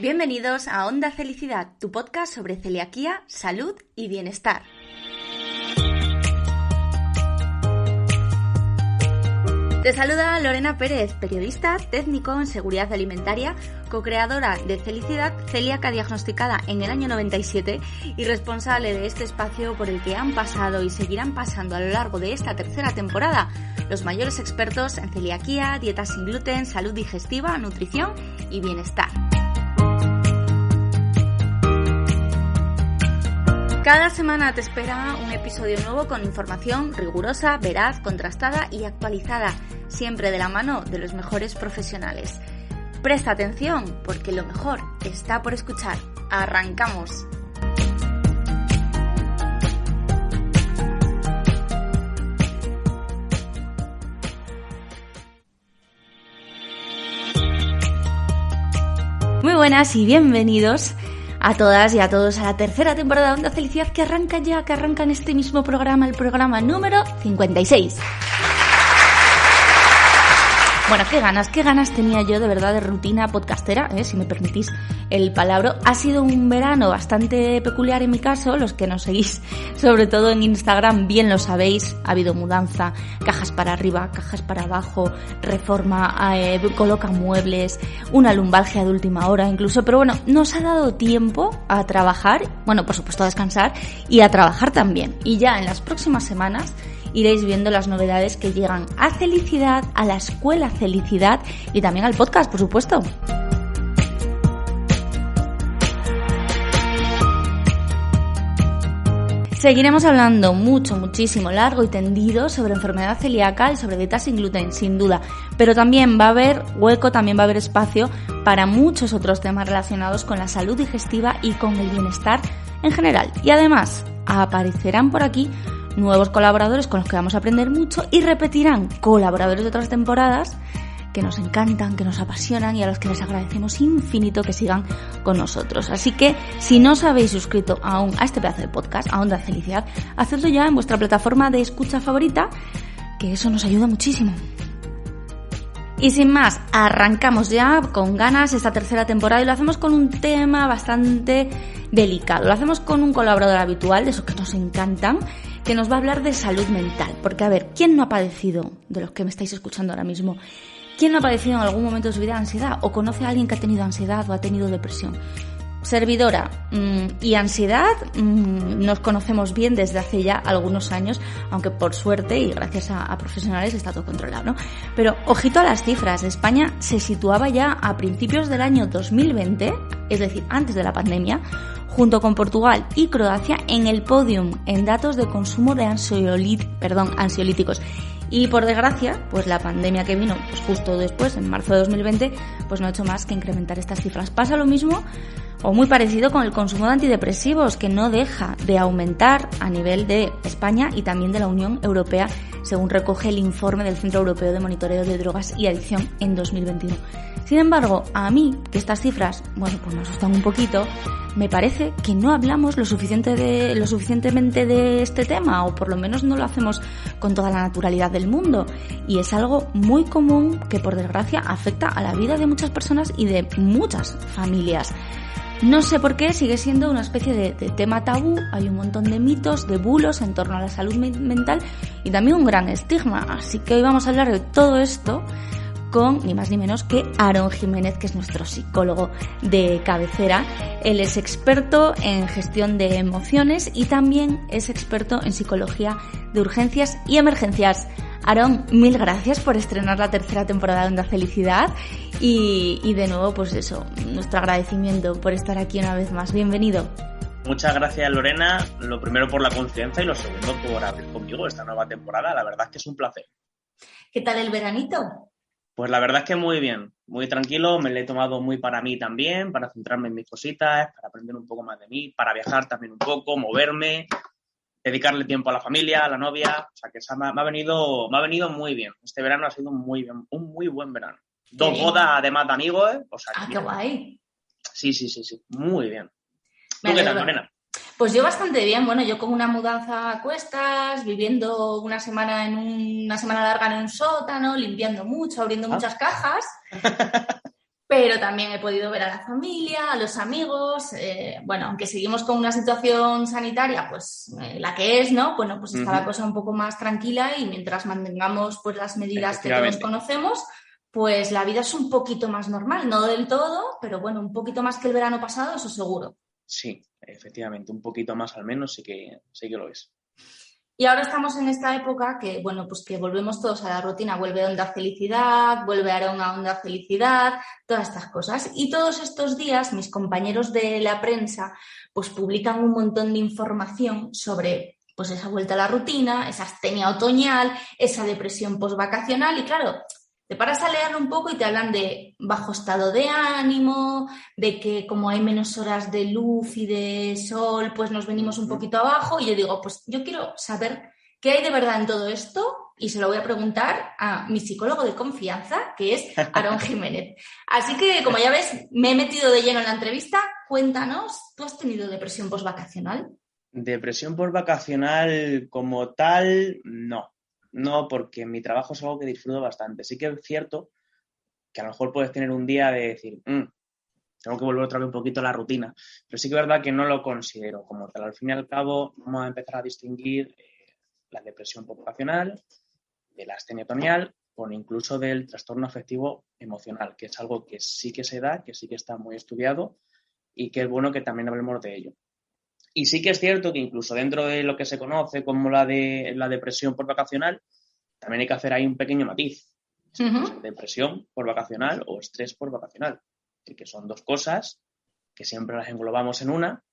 Bienvenidos a Onda Felicidad, tu podcast sobre celiaquía, salud y bienestar. Te saluda Lorena Pérez, periodista, técnico en seguridad alimentaria, co-creadora de Felicidad, celíaca diagnosticada en el año 97 y responsable de este espacio por el que han pasado y seguirán pasando a lo largo de esta tercera temporada los mayores expertos en celiaquía, dieta sin gluten, salud digestiva, nutrición y bienestar. Cada semana te espera un episodio nuevo con información rigurosa, veraz, contrastada y actualizada, siempre de la mano de los mejores profesionales. Presta atención, porque lo mejor está por escuchar. ¡Arrancamos! Muy buenas y bienvenidos a todas y a todos a la tercera temporada de Onda Felicidad que arranca en este mismo programa, el programa número 56. Bueno, qué ganas tenía yo de verdad de rutina podcastera, si me permitís el palabra. Ha sido un verano bastante peculiar en mi caso, los que nos seguís sobre todo en Instagram bien lo sabéis, ha habido mudanza, cajas para arriba, cajas para abajo, reforma, coloca muebles, una lumbalgia de última hora incluso, pero bueno, nos ha dado tiempo a trabajar, bueno, por supuesto a descansar y a trabajar también. Y ya en las próximas semanas iréis viendo las novedades que llegan a Felicidad, a la Escuela Felicidad y también al podcast, por supuesto. Seguiremos hablando muchísimo, largo y tendido sobre enfermedad celíaca y sobre dieta sin gluten, sin duda. Pero también va a haber hueco, también va a haber espacio para muchos otros temas relacionados con la salud digestiva y con el bienestar en general. Y además, aparecerán por aquí nuevos colaboradores con los que vamos a aprender mucho y repetirán colaboradores de otras temporadas que nos encantan, que nos apasionan y a los que les agradecemos infinito que sigan con nosotros. Así que, si no os habéis suscrito aún a este pedazo de podcast, a Onda Felicidad, hacedlo ya en vuestra plataforma de escucha favorita, que eso nos ayuda muchísimo. Y sin más, arrancamos ya con ganas esta tercera temporada y lo hacemos con un tema bastante delicado. Lo hacemos con un colaborador habitual, de esos que nos encantan, que nos va a hablar de salud mental. Porque, a ver, ¿quién no ha padecido, de los que me estáis escuchando ahora mismo, quién no ha padecido en algún momento de su vida ansiedad o conoce a alguien que ha tenido ansiedad o ha tenido depresión? Servidora y ansiedad nos conocemos bien desde hace ya algunos años, aunque por suerte y gracias a profesionales está todo controlado, ¿no? Pero ojito a las cifras, España se situaba ya a principios del año 2020, es decir, antes de la pandemia, junto con Portugal y Croacia en el podium en datos de consumo de ansiolíticos. Y por desgracia, pues la pandemia que vino pues justo después, en marzo de 2020, pues no ha hecho más que incrementar estas cifras. Pasa lo mismo o muy parecido con el consumo de antidepresivos, que no deja de aumentar a nivel de España y también de la Unión Europea, según recoge el informe del Centro Europeo de Monitoreo de Drogas y Adicción en 2021. Sin embargo, a mí, que estas cifras, bueno, pues me asustan un poquito, me parece que no hablamos lo suficientemente de este tema, o por lo menos no lo hacemos con toda la naturalidad del mundo. Y es algo muy común que, por desgracia, afecta a la vida de muchas personas y de muchas familias. No sé por qué sigue siendo una especie de tema tabú, hay un montón de mitos, de bulos en torno a la salud mental y también un gran estigma. Así que hoy vamos a hablar de todo esto con ni más ni menos que Aarón Jiménez, que es nuestro psicólogo de cabecera. Él es experto en gestión de emociones y también es experto en psicología de urgencias y emergencias. Aarón, mil gracias por estrenar la tercera temporada de Onda Felicidad y de nuevo, pues eso, nuestro agradecimiento por estar aquí una vez más. Bienvenido. Muchas gracias, Lorena, lo primero por la confianza y lo segundo por abrir conmigo esta nueva temporada. La verdad es que es un placer. ¿Qué tal el veranito? Pues la verdad es que muy bien, muy tranquilo, me lo he tomado muy para mí también, para centrarme en mis cositas, para aprender un poco más de mí, para viajar también un poco, moverme, dedicarle tiempo a la familia, a la novia, o sea que me ha venido muy bien. Este verano ha sido muy bien, un muy buen verano. Dos bodas además de amigos, o sea que... qué guay. Sí, muy bien. ¿Tú qué tal, Lorena? Pues yo bastante bien, bueno, yo con una mudanza a cuestas, viviendo una semana larga en un sótano, limpiando mucho, abriendo muchas cajas, pero también he podido ver a la familia, a los amigos. Bueno, aunque seguimos con una situación sanitaria, pues la que es, ¿no? Bueno, pues está la cosa un poco más tranquila y mientras mantengamos pues las medidas que todos conocemos, pues la vida es un poquito más normal, no del todo, pero bueno, un poquito más que el verano pasado, eso seguro. Sí, efectivamente, un poquito más al menos sí que lo es. Y ahora estamos en esta época que, bueno, pues que volvemos todos a la rutina, vuelve Onda Felicidad, vuelve Aarón a Onda Felicidad, todas estas cosas. Y todos estos días mis compañeros de la prensa pues publican un montón de información sobre pues esa vuelta a la rutina, esa astenia otoñal, esa depresión postvacacional y claro, te paras a leerlo un poco y te hablan de bajo estado de ánimo, de que como hay menos horas de luz y de sol, pues nos venimos un poquito abajo. Y yo digo, pues yo quiero saber qué hay de verdad en todo esto y se lo voy a preguntar a mi psicólogo de confianza, que es Aarón Jiménez. Así que, como ya ves, me he metido de lleno en la entrevista. Cuéntanos, ¿tú has tenido depresión postvacacional? Depresión postvacacional como tal, no. No, porque mi trabajo es algo que disfruto bastante. Sí que es cierto que a lo mejor puedes tener un día de decir, tengo que volver otra vez un poquito a la rutina, pero sí que es verdad que no lo considero como tal. Al fin y al cabo, vamos a empezar a distinguir la depresión postvacacional, de la astenia otoñal, o incluso del trastorno afectivo emocional, que es algo que sí que se da, que sí que está muy estudiado y que es bueno que también hablemos de ello. Y sí que es cierto que incluso dentro de lo que se conoce como la depresión postvacacional, también hay que hacer ahí un pequeño matiz. Depresión postvacacional o estrés postvacacional. Que son dos cosas que siempre las englobamos en una,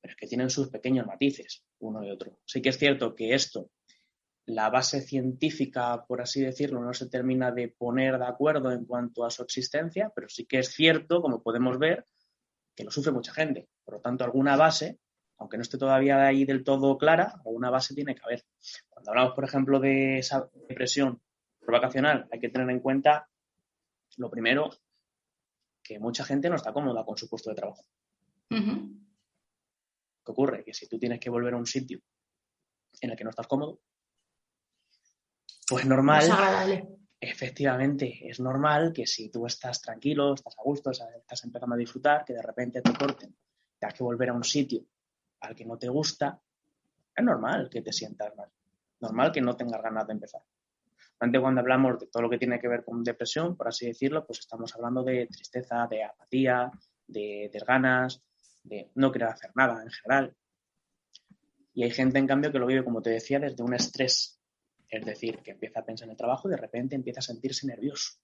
pero es que tienen sus pequeños matices, uno y otro. Sí que es cierto que esto, la base científica, por así decirlo, no se termina de poner de acuerdo en cuanto a su existencia, pero sí que es cierto, como podemos ver, que lo sufre mucha gente. Por lo tanto, alguna base, aunque no esté todavía ahí del todo clara, alguna base tiene que haber. Cuando hablamos, por ejemplo, de esa depresión postvacacional, hay que tener en cuenta, lo primero, que mucha gente no está cómoda con su puesto de trabajo. ¿Qué ocurre? Que si tú tienes que volver a un sitio en el que no estás cómodo, pues normal, es agradable. Efectivamente, es normal que si tú estás tranquilo, estás a gusto, estás empezando a disfrutar, que de repente te corten, tengas que volver a un sitio al que no te gusta, es normal que te sientas mal, normal que no tengas ganas de empezar. Antes, cuando hablamos de todo lo que tiene que ver con depresión, por así decirlo, pues estamos hablando de tristeza, de apatía, de desganas, de no querer hacer nada en general. Y hay gente, en cambio, que lo vive, como te decía, desde un estrés. Es decir, que empieza a pensar en el trabajo y de repente empieza a sentirse nervioso.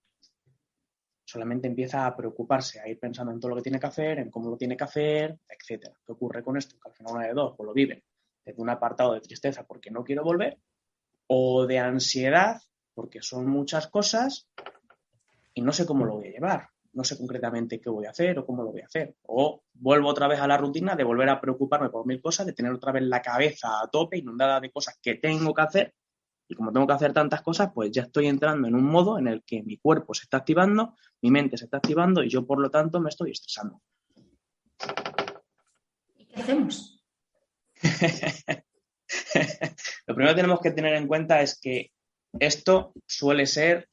Solamente empieza a preocuparse, a ir pensando en todo lo que tiene que hacer, en cómo lo tiene que hacer, etc. ¿Qué ocurre con esto? Que al final una de dos, pues lo viven desde un apartado de tristeza porque no quiero volver, o de ansiedad porque son muchas cosas y no sé cómo lo voy a llevar. No sé concretamente qué voy a hacer o cómo lo voy a hacer. O vuelvo otra vez a la rutina de volver a preocuparme por mil cosas, de tener otra vez la cabeza a tope, inundada de cosas que tengo que hacer. Y como tengo que hacer tantas cosas, pues ya estoy entrando en un modo en el que mi cuerpo se está activando, mi mente se está activando y yo, por lo tanto, me estoy estresando. ¿Y qué hacemos? Lo primero que tenemos que tener en cuenta es que esto suele ser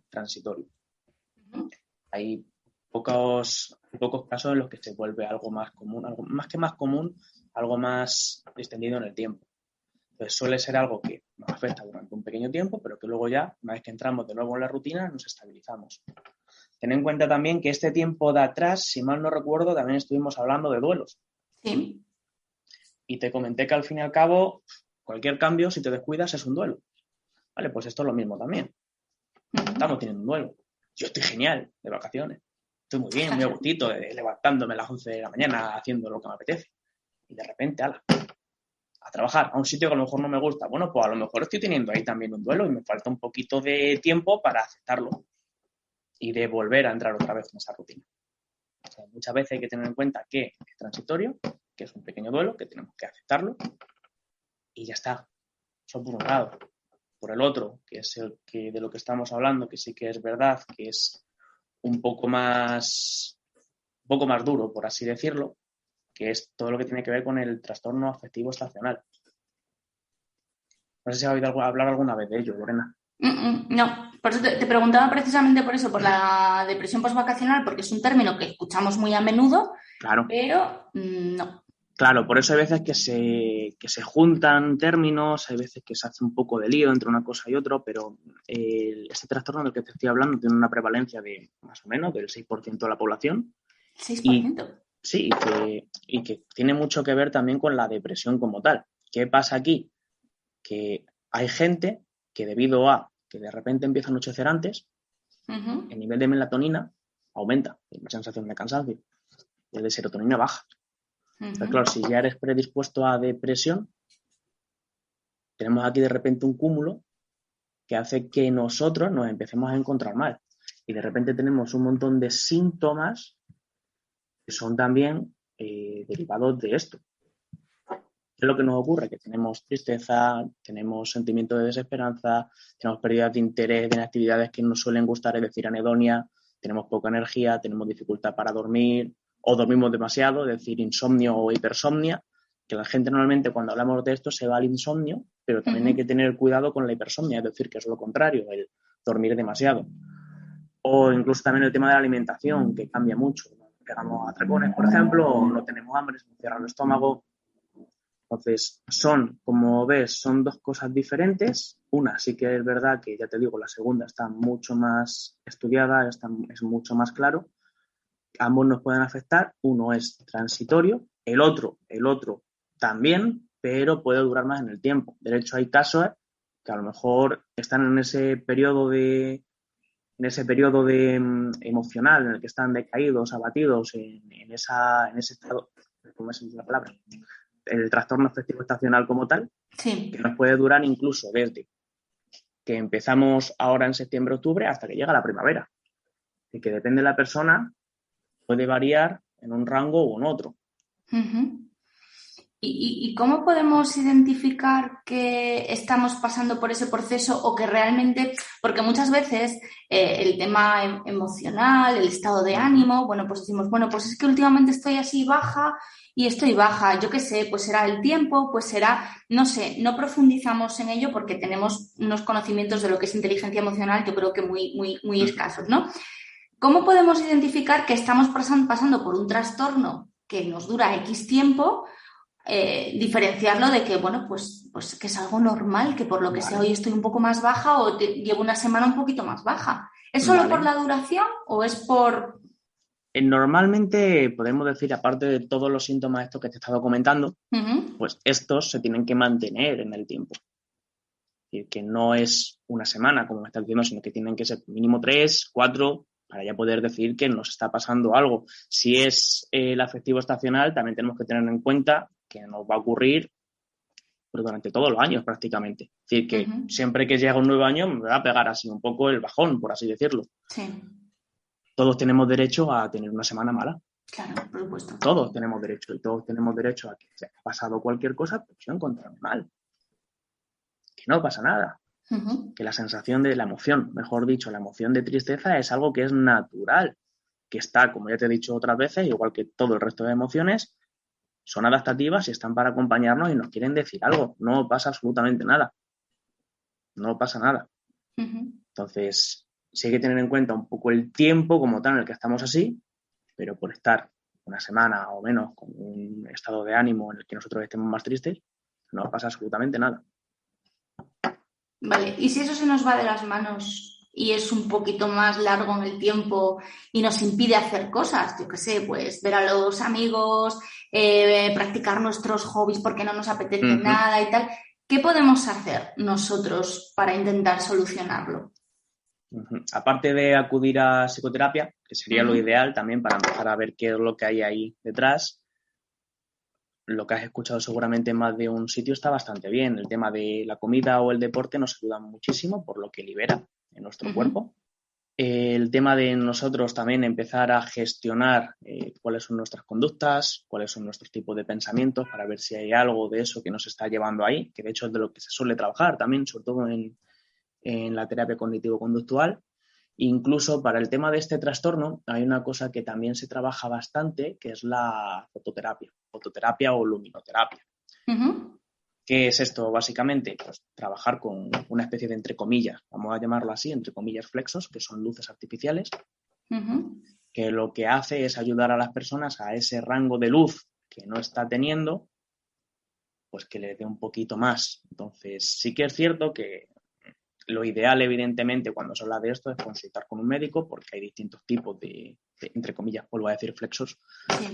transitorio. Hay pocos casos en los que se vuelve algo más común, algo más común, algo más extendido en el tiempo. Entonces suele ser algo que nos afecta durante un pequeño tiempo, pero que luego ya, una vez que entramos de nuevo en la rutina, nos estabilizamos. Ten en cuenta también que este tiempo de atrás, si mal no recuerdo, también estuvimos hablando de duelos. Sí. Y te comenté que al fin y al cabo, cualquier cambio, si te descuidas, es un duelo. Vale, pues esto es lo mismo también. Estamos teniendo un duelo. Yo estoy genial de vacaciones. Estoy muy bien, muy a gustito, levantándome a las 11 de la mañana, haciendo lo que me apetece. Y de repente, a trabajar a un sitio que a lo mejor no me gusta. Bueno, pues a lo mejor estoy teniendo ahí también un duelo y me falta un poquito de tiempo para aceptarlo y de volver a entrar otra vez en esa rutina. O sea, muchas veces hay que tener en cuenta que es transitorio, que es un pequeño duelo, que tenemos que aceptarlo y ya está. Eso por un lado. Por el otro, que es el que de lo que estamos hablando, que sí que es verdad, que es un poco más duro, por así decirlo, que es todo lo que tiene que ver con el trastorno afectivo estacional. No sé si has oído hablar alguna vez de ello, Lorena. No. Por eso te preguntaba precisamente por eso, por la depresión postvacacional, porque es un término que escuchamos muy a menudo, Claro. pero no. Claro, por eso hay veces que se juntan términos, hay veces que se hace un poco de lío entre una cosa y otra, pero este trastorno del que te estoy hablando tiene una prevalencia de más o menos del 6% de la población 6%. sí, y que tiene mucho que ver también con la depresión como tal. ¿Qué pasa aquí? Que hay gente que debido a que de repente empieza a anochecer antes, el nivel de melatonina aumenta, la sensación de cansancio, y el de serotonina baja. Pero claro, si ya eres predispuesto a depresión, tenemos aquí de repente un cúmulo que hace que nosotros nos empecemos a encontrar mal. Y de repente tenemos un montón de síntomas que son también derivados de esto. ¿Qué es lo que nos ocurre? Que tenemos tristeza, tenemos sentimiento de desesperanza, tenemos pérdida de interés en actividades que nos suelen gustar, es decir, anedonia, tenemos poca energía, tenemos dificultad para dormir o dormimos demasiado, es decir, insomnio o hipersomnia, que la gente normalmente cuando hablamos de esto se va al insomnio, pero también hay que tener cuidado con la hipersomnia, es decir, que es lo contrario, el dormir demasiado. O incluso también el tema de la alimentación, que cambia mucho. Pegamos atracones, por ejemplo, o no tenemos hambre, se nos cierra el estómago. Entonces, como ves, son dos cosas diferentes. Una sí que es verdad que, ya te digo, la segunda está mucho más estudiada, es mucho más claro. Ambos nos pueden afectar. Uno es transitorio, el otro también, pero puede durar más en el tiempo. De hecho, hay casos que a lo mejor están en ese periodo emocional en el que están decaídos, abatidos, en ese estado, ¿cómo es la palabra? El trastorno afectivo estacional como tal, Sí. que nos puede durar incluso desde que empezamos ahora en septiembre-octubre hasta que llega la primavera. Y que depende de la persona, puede variar en un rango o en otro. ¿Y cómo podemos identificar que estamos pasando por ese proceso o que realmente, porque muchas veces el tema emocional, el estado de ánimo, bueno, pues decimos, bueno, pues es que últimamente estoy así baja y estoy baja, yo qué sé, pues será el tiempo, pues será, no sé, no profundizamos en ello porque tenemos unos conocimientos de lo que es inteligencia emocional, yo creo que muy escasos, ¿no? ¿Cómo podemos identificar que estamos pasando por un trastorno que nos dura X tiempo? Diferenciarlo de que, bueno, pues que es algo normal, que por lo que sea hoy estoy un poco más baja o llevo una semana un poquito más baja. ¿Es solo por la duración o es por...? Normalmente podemos decir, aparte de todos los síntomas estos que te he estado comentando, pues estos se tienen que mantener en el tiempo. Es decir, que no es una semana, como me estás diciendo, sino que tienen que ser mínimo 3, 4, para ya poder decir que nos está pasando algo. Si es el afectivo estacional, también tenemos que tener en cuenta que nos va a ocurrir durante todos los años prácticamente. Es decir, que siempre que llega un nuevo año me va a pegar así un poco el bajón, por así decirlo. Sí. Todos tenemos derecho a tener una semana mala. Claro, por supuesto. Todos tenemos derecho y todos tenemos derecho a que si ha pasado cualquier cosa, pues yo encontrarme mal. Que no pasa nada. Que la sensación de la emoción, mejor dicho, la emoción de tristeza es algo que es natural, que está, como ya te he dicho otras veces, igual que todo el resto de emociones, son adaptativas y están para acompañarnos y nos quieren decir algo. No pasa absolutamente nada. No pasa nada. Entonces, sí hay que tener en cuenta un poco el tiempo como tal en el que estamos así, pero por estar una semana o menos con un estado de ánimo en el que nosotros estemos más tristes, no pasa absolutamente nada. Vale, y si eso se nos va de las manos y es un poquito más largo en el tiempo y nos impide hacer cosas, yo qué sé, pues ver a los amigos, practicar nuestros hobbies porque no nos apetece nada y tal, ¿qué podemos hacer nosotros para intentar solucionarlo? Aparte de acudir a psicoterapia, que sería lo ideal también para empezar a ver qué es lo que hay ahí detrás, lo que has escuchado seguramente en más de un sitio está bastante bien. El tema de la comida o el deporte nos ayuda muchísimo por lo que libera en nuestro cuerpo. El tema de nosotros también empezar a gestionar cuáles son nuestras conductas, cuáles son nuestros tipos de pensamientos para ver si hay algo de eso que nos está llevando ahí, que de hecho es de lo que se suele trabajar también, sobre todo en la terapia cognitivo-conductual. Incluso para el tema de este trastorno hay una cosa que también se trabaja bastante, que es la fototerapia o luminoterapia. ¿Qué es esto básicamente? Pues trabajar con una especie de, entre comillas, vamos a llamarlo así, entre comillas flexos, que son luces artificiales, que lo que hace es ayudar a las personas a ese rango de luz que no está teniendo, pues que le dé un poquito más. Entonces, sí que es cierto que lo ideal, evidentemente, cuando se habla de esto es consultar con un médico, porque hay distintos tipos de entre comillas, vuelvo a decir, flexos. Sí.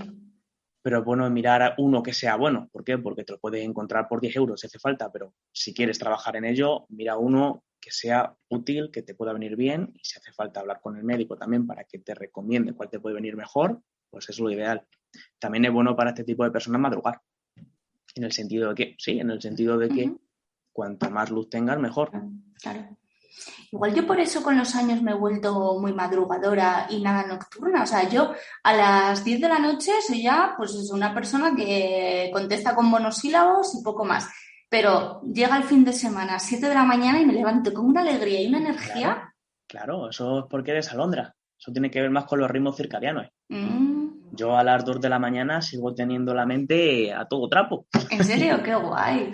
Pero es bueno mirar a uno que sea bueno. ¿Por qué? Porque te lo puedes encontrar por 10 euros si hace falta, pero si quieres trabajar en ello, mira uno que sea útil, que te pueda venir bien, y si hace falta hablar con el médico también para que te recomiende cuál te puede venir mejor, pues es lo ideal. También es bueno para este tipo de personas madrugar. En el sentido de que, sí, en el sentido de que cuanta más luz tengas, mejor. Claro. Igual yo por eso con los años me he vuelto muy madrugadora y nada nocturna. O sea, yo a las 10 de la noche soy ya, pues es una persona que contesta con monosílabos y poco más. Pero llega el fin de semana a 7 de la mañana y me levanto con una alegría y una energía. Claro, eso es porque eres alondra. Eso tiene que ver más con los ritmos circadianos. Yo a las 2 de la mañana sigo teniendo la mente a todo trapo. ¿En serio? ¡Qué guay!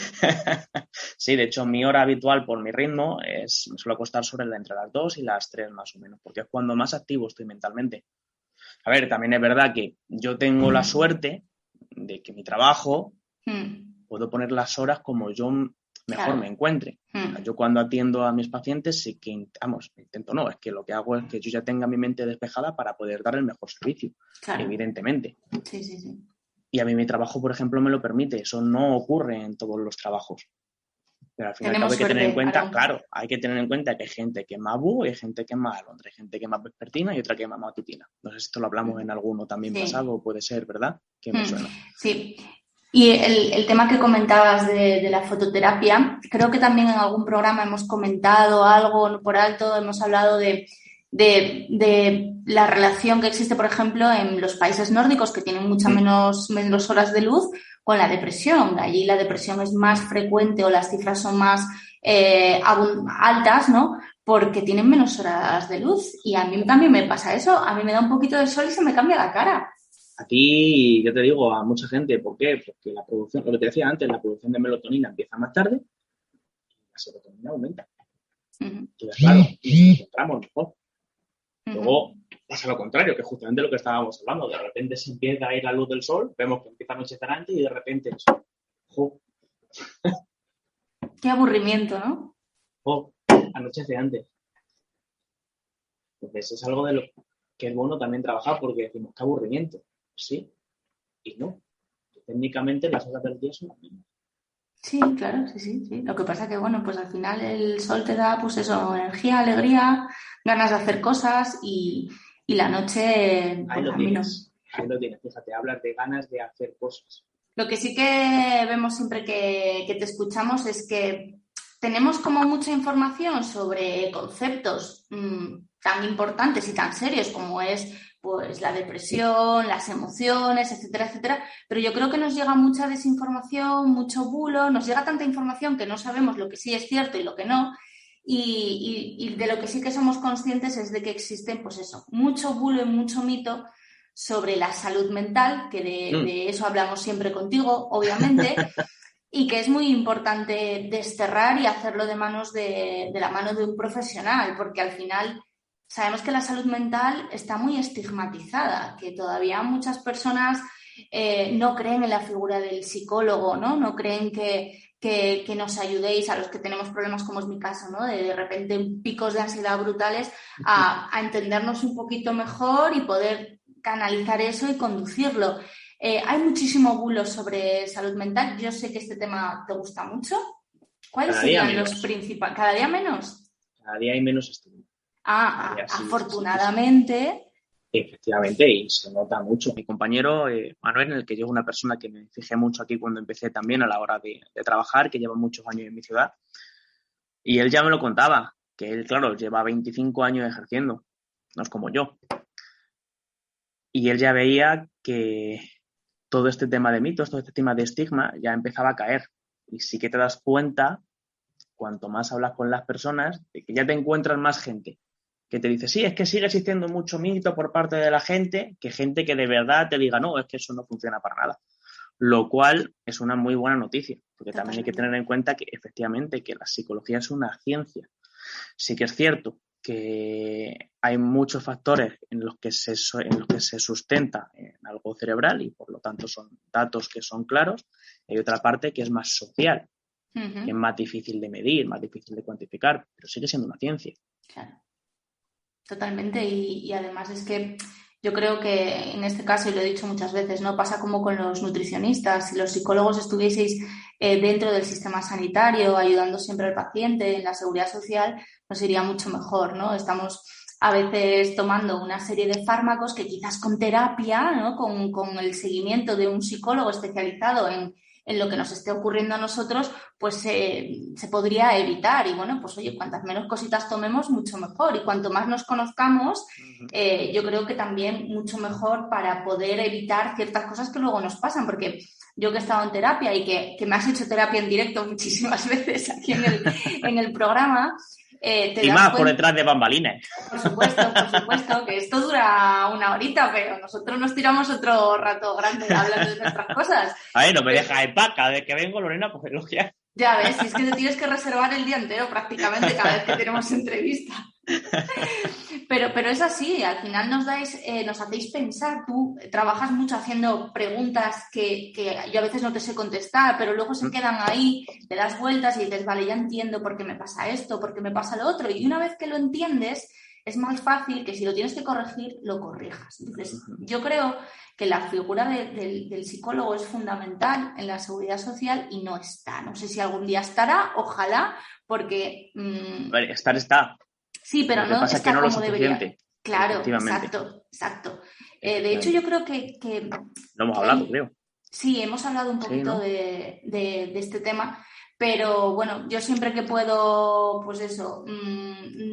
Sí, de hecho, mi hora habitual por mi ritmo me suelo acostar entre las 2 y las 3 más o menos, porque es cuando más activo estoy mentalmente. A ver, también es verdad que yo tengo la suerte de que mi trabajo puedo poner las horas como yo mejor me encuentre. O sea, yo cuando atiendo a mis pacientes sí que, intento no, es que lo que hago es que yo ya tenga mi mente despejada para poder dar el mejor servicio, evidentemente. Sí, sí, sí. Y a mí mi trabajo, por ejemplo, me lo permite. Eso no ocurre en todos los trabajos. Pero al final hay que tener en cuenta, claro, hay que tener en cuenta que hay gente que es más búho y hay gente que es más alondra, hay gente que es más vespertina y otra que es más matutina. No sé si esto lo hablamos en alguno también pasado, puede ser, ¿verdad? Que me suena. Sí. Y el tema que comentabas de la fototerapia, creo que también en algún programa hemos comentado algo por alto, hemos hablado de la relación que existe, por ejemplo, en los países nórdicos que tienen mucha menos horas de luz con la depresión. Allí la depresión es más frecuente o las cifras son más altas, ¿no? Porque tienen menos horas de luz. Y a mí también me pasa eso. A mí me da un poquito de sol y se me cambia la cara. Aquí, yo te digo, a mucha gente, ¿por qué? Porque la producción, lo que te decía antes, la producción de melatonina empieza más tarde y la serotonina aumenta. Entonces, claro, nos encontramos mejor. Luego pasa lo contrario, que es justamente lo que estábamos hablando. De repente se empieza a ir la luz del sol, vemos que empieza a anochecer antes y de repente Qué aburrimiento, ¿no? Anochece antes. Entonces es algo de lo que es bueno también trabajar porque decimos, qué aburrimiento. Sí y no. Técnicamente las horas del día son las mismas. Sí, claro, sí. Lo que pasa que, bueno, pues al final el sol te da, pues eso, energía, alegría, ganas de hacer cosas y la noche... Ahí lo tienes, fíjate, hablas de ganas de hacer cosas. Lo que sí que vemos siempre que te escuchamos es que tenemos como mucha información sobre conceptos tan importantes y tan serios como es pues la depresión, las emociones, etcétera, etcétera, pero yo creo que nos llega mucha desinformación, mucho bulo, nos llega tanta información que no sabemos lo que sí es cierto y lo que no, y de lo que sí que somos conscientes es de que existen, pues eso, mucho bulo y mucho mito sobre la salud mental, que de eso hablamos siempre contigo, obviamente, y que es muy importante desterrar y hacerlo de la mano de un profesional, porque al final sabemos que la salud mental está muy estigmatizada, que todavía muchas personas no creen en la figura del psicólogo, ¿no? No creen que nos ayudéis a los que tenemos problemas, como es mi caso, ¿no? De repente picos de ansiedad brutales, a entendernos un poquito mejor y poder canalizar eso y conducirlo. Hay muchísimo bulo sobre salud mental. Yo sé que este tema te gusta mucho. ¿Cuáles serían los principales? ¿Cada día menos? Cada día hay menos estudios. Afortunadamente. Sí, efectivamente, y se nota mucho. Mi compañero Manuel, en el que yo es una persona que me fijé mucho aquí cuando empecé también a la hora de trabajar, que lleva muchos años en mi ciudad, y él ya me lo contaba, que él, claro, lleva 25 años ejerciendo, no es como yo. Y él ya veía que todo este tema de mitos, todo este tema de estigma ya empezaba a caer. Y sí que te das cuenta, cuanto más hablas con las personas, de que ya te encuentras más gente que te dice, sí, es que sigue existiendo mucho mito por parte de la gente, que gente que de verdad te diga, no, es que eso no funciona para nada. lo cual es una muy buena noticia, porque Totalmente. también hay que tener en cuenta que efectivamente que la psicología es una ciencia. Sí que es cierto que hay muchos factores en los que se sustenta en algo cerebral y por lo tanto son datos que son claros. Hay otra parte que es más social, que es más difícil de medir, más difícil de cuantificar, pero sigue siendo una ciencia. Claro. Totalmente, y además es que yo creo que en este caso, y lo he dicho muchas veces, ¿no? Pasa como con los nutricionistas. Si los psicólogos estuvieseis dentro del sistema sanitario, ayudando siempre al paciente en la seguridad social, nos iría mucho mejor, ¿no? Estamos a veces tomando una serie de fármacos que quizás con terapia, ¿no? Con el seguimiento de un psicólogo especializado en lo que nos esté ocurriendo a nosotros, pues se podría evitar. Y bueno, pues oye, cuantas menos cositas tomemos, mucho mejor. Y cuanto más nos conozcamos, yo creo que también mucho mejor para poder evitar ciertas cosas que luego nos pasan. Porque yo que he estado en terapia y que me has hecho terapia en directo muchísimas veces aquí en el programa, y más por detrás de bambalinas. Por supuesto, que esto dura una horita, pero nosotros nos tiramos otro rato grande hablando de nuestras cosas. A ver, no me dejas en paz, cada vez que vengo, Lorena, pues elogia. Ya ves, si es que te tienes que reservar el día entero prácticamente cada vez que tenemos entrevista. Pero es así, al final nos hacéis pensar. Tú trabajas mucho haciendo preguntas que yo a veces no te sé contestar, pero luego se quedan ahí, te das vueltas y dices, vale, ya entiendo por qué me pasa esto, por qué me pasa lo otro. Y una vez que lo entiendes, es más fácil que si lo tienes que corregir, lo corrijas. Entonces, yo creo que la figura del psicólogo es fundamental en la seguridad social y no está. No sé si algún día estará, ojalá, porque... Estar está. Sí, pero no está no como debería. Claro, exacto. De hecho, yo creo que lo hemos hablado, creo. Sí, hemos hablado un poquito, ¿no?, de este tema, pero bueno, yo siempre que puedo, pues eso,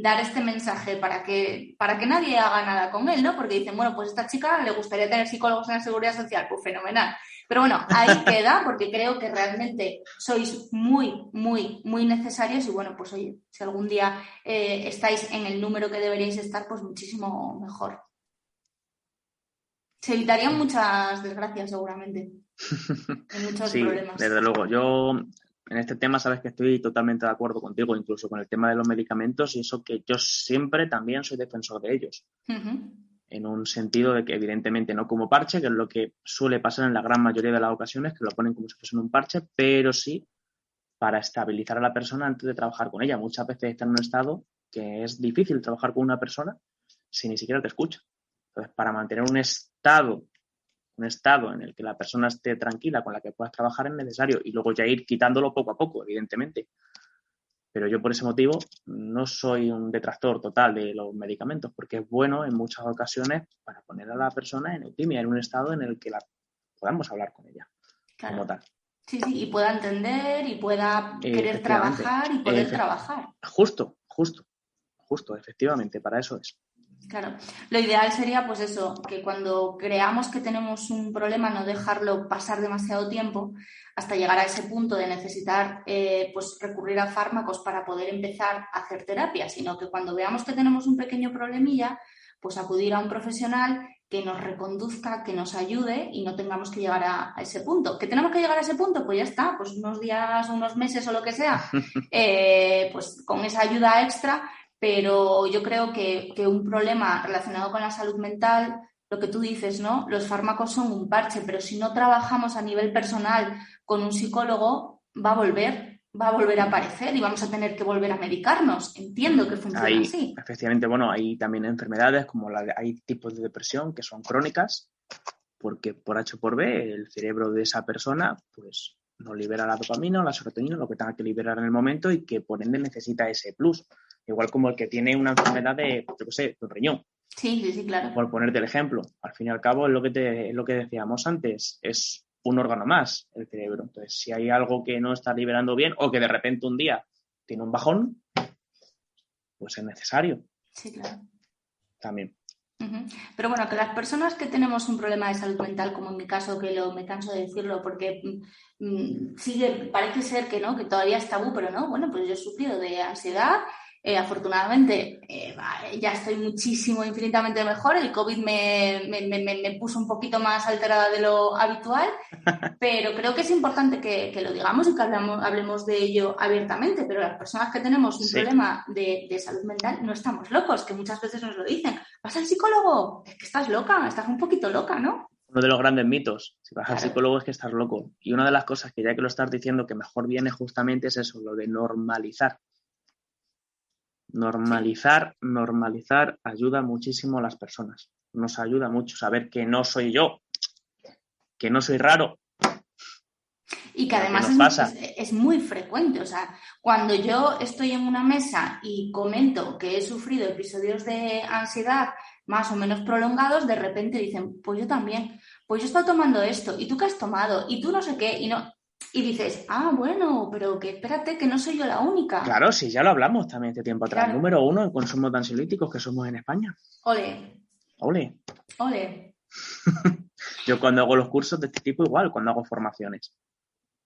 dar este mensaje para que nadie haga nada con él, ¿no? Porque dicen, bueno, pues a esta chica le gustaría tener psicólogos en la seguridad social, pues fenomenal. Pero bueno, ahí queda, porque creo que realmente sois muy, muy, muy necesarios y bueno, pues oye, si algún día estáis en el número que deberíais estar, pues muchísimo mejor. Se evitarían muchas desgracias seguramente. Y muchos problemas. Desde luego. Yo en este tema sabes que estoy totalmente de acuerdo contigo, incluso con el tema de los medicamentos y eso que yo siempre también soy defensor de ellos. En un sentido de que evidentemente no como parche, que es lo que suele pasar en la gran mayoría de las ocasiones, que lo ponen como si fuese un parche, pero sí para estabilizar a la persona antes de trabajar con ella. Muchas veces está en un estado que es difícil trabajar con una persona si ni siquiera te escucha. Entonces, para mantener un estado en el que la persona esté tranquila, con la que puedas trabajar, es necesario. Y luego ya ir quitándolo poco a poco, evidentemente. Pero yo por ese motivo no soy un detractor total de los medicamentos, porque es bueno en muchas ocasiones para poner a la persona en eutimia, en un estado en el que podamos hablar con ella, claro, como tal. Sí, y pueda entender y pueda querer trabajar y poder trabajar. Justo, efectivamente, para eso es. Claro, lo ideal sería pues eso, que cuando creamos que tenemos un problema no dejarlo pasar demasiado tiempo hasta llegar a ese punto de necesitar pues recurrir a fármacos para poder empezar a hacer terapia, sino que cuando veamos que tenemos un pequeño problemilla, pues acudir a un profesional que nos reconduzca, que nos ayude y no tengamos que llegar a ese punto. ¿Que tenemos que llegar a ese punto? Pues ya está, pues unos días, unos meses o lo que sea, pues con esa ayuda extra. Pero yo creo que un problema relacionado con la salud mental, lo que tú dices, ¿no? Los fármacos son un parche, pero si no trabajamos a nivel personal con un psicólogo, va a volver a aparecer y vamos a tener que volver a medicarnos. Entiendo que funciona así. Efectivamente, bueno, hay también enfermedades como hay tipos de depresión que son crónicas, porque por H o por B el cerebro de esa persona, pues no libera la dopamina o la serotonina, lo que tenga que liberar en el momento y que por ende necesita ese plus. Igual como el que tiene una enfermedad de, yo qué sé, de riñón. Sí, claro. Por ponerte el ejemplo. Al fin y al cabo, es lo que decíamos antes. Es un órgano más, el cerebro. Entonces, si hay algo que no está liberando bien o que de repente un día tiene un bajón, pues es necesario. Sí, claro. También. Pero bueno, que las personas que tenemos un problema de salud mental, como en mi caso, que me canso de decirlo porque parece ser que no, que todavía es tabú, pero no, bueno, pues yo he sufrido de ansiedad Afortunadamente, ya estoy muchísimo, infinitamente mejor. El COVID me puso un poquito más alterada de lo habitual, pero creo que es importante que lo digamos y que hablemos de ello abiertamente. Pero las personas que tenemos un Sí. problema de salud mental no estamos locos, que muchas veces nos lo dicen. ¿Vas al psicólogo? Es que estás loca, estás un poquito loca, ¿no? Uno de los grandes mitos, si vas al Claro. psicólogo es que estás loco. Y una de las cosas que ya que lo estás diciendo que mejor viene justamente es eso, lo de normalizar. Normalizar ayuda muchísimo a las personas. Nos ayuda mucho saber que no soy yo, que no soy raro. Y que Lo que además nos pasa. es muy frecuente. O sea, cuando yo estoy en una mesa y comento que he sufrido episodios de ansiedad más o menos prolongados, de repente dicen, pues yo también, pues yo he estado tomando esto, ¿y tú qué has tomado? Y tú no sé qué, y no. Y dices, bueno, pero que espérate, que no soy yo la única. Claro, sí, ya lo hablamos también este tiempo atrás. Claro. Número 1 en consumo de ansiolíticos que somos en España. Ole, Ole. ole. Yo cuando hago los cursos de este tipo igual, cuando hago formaciones.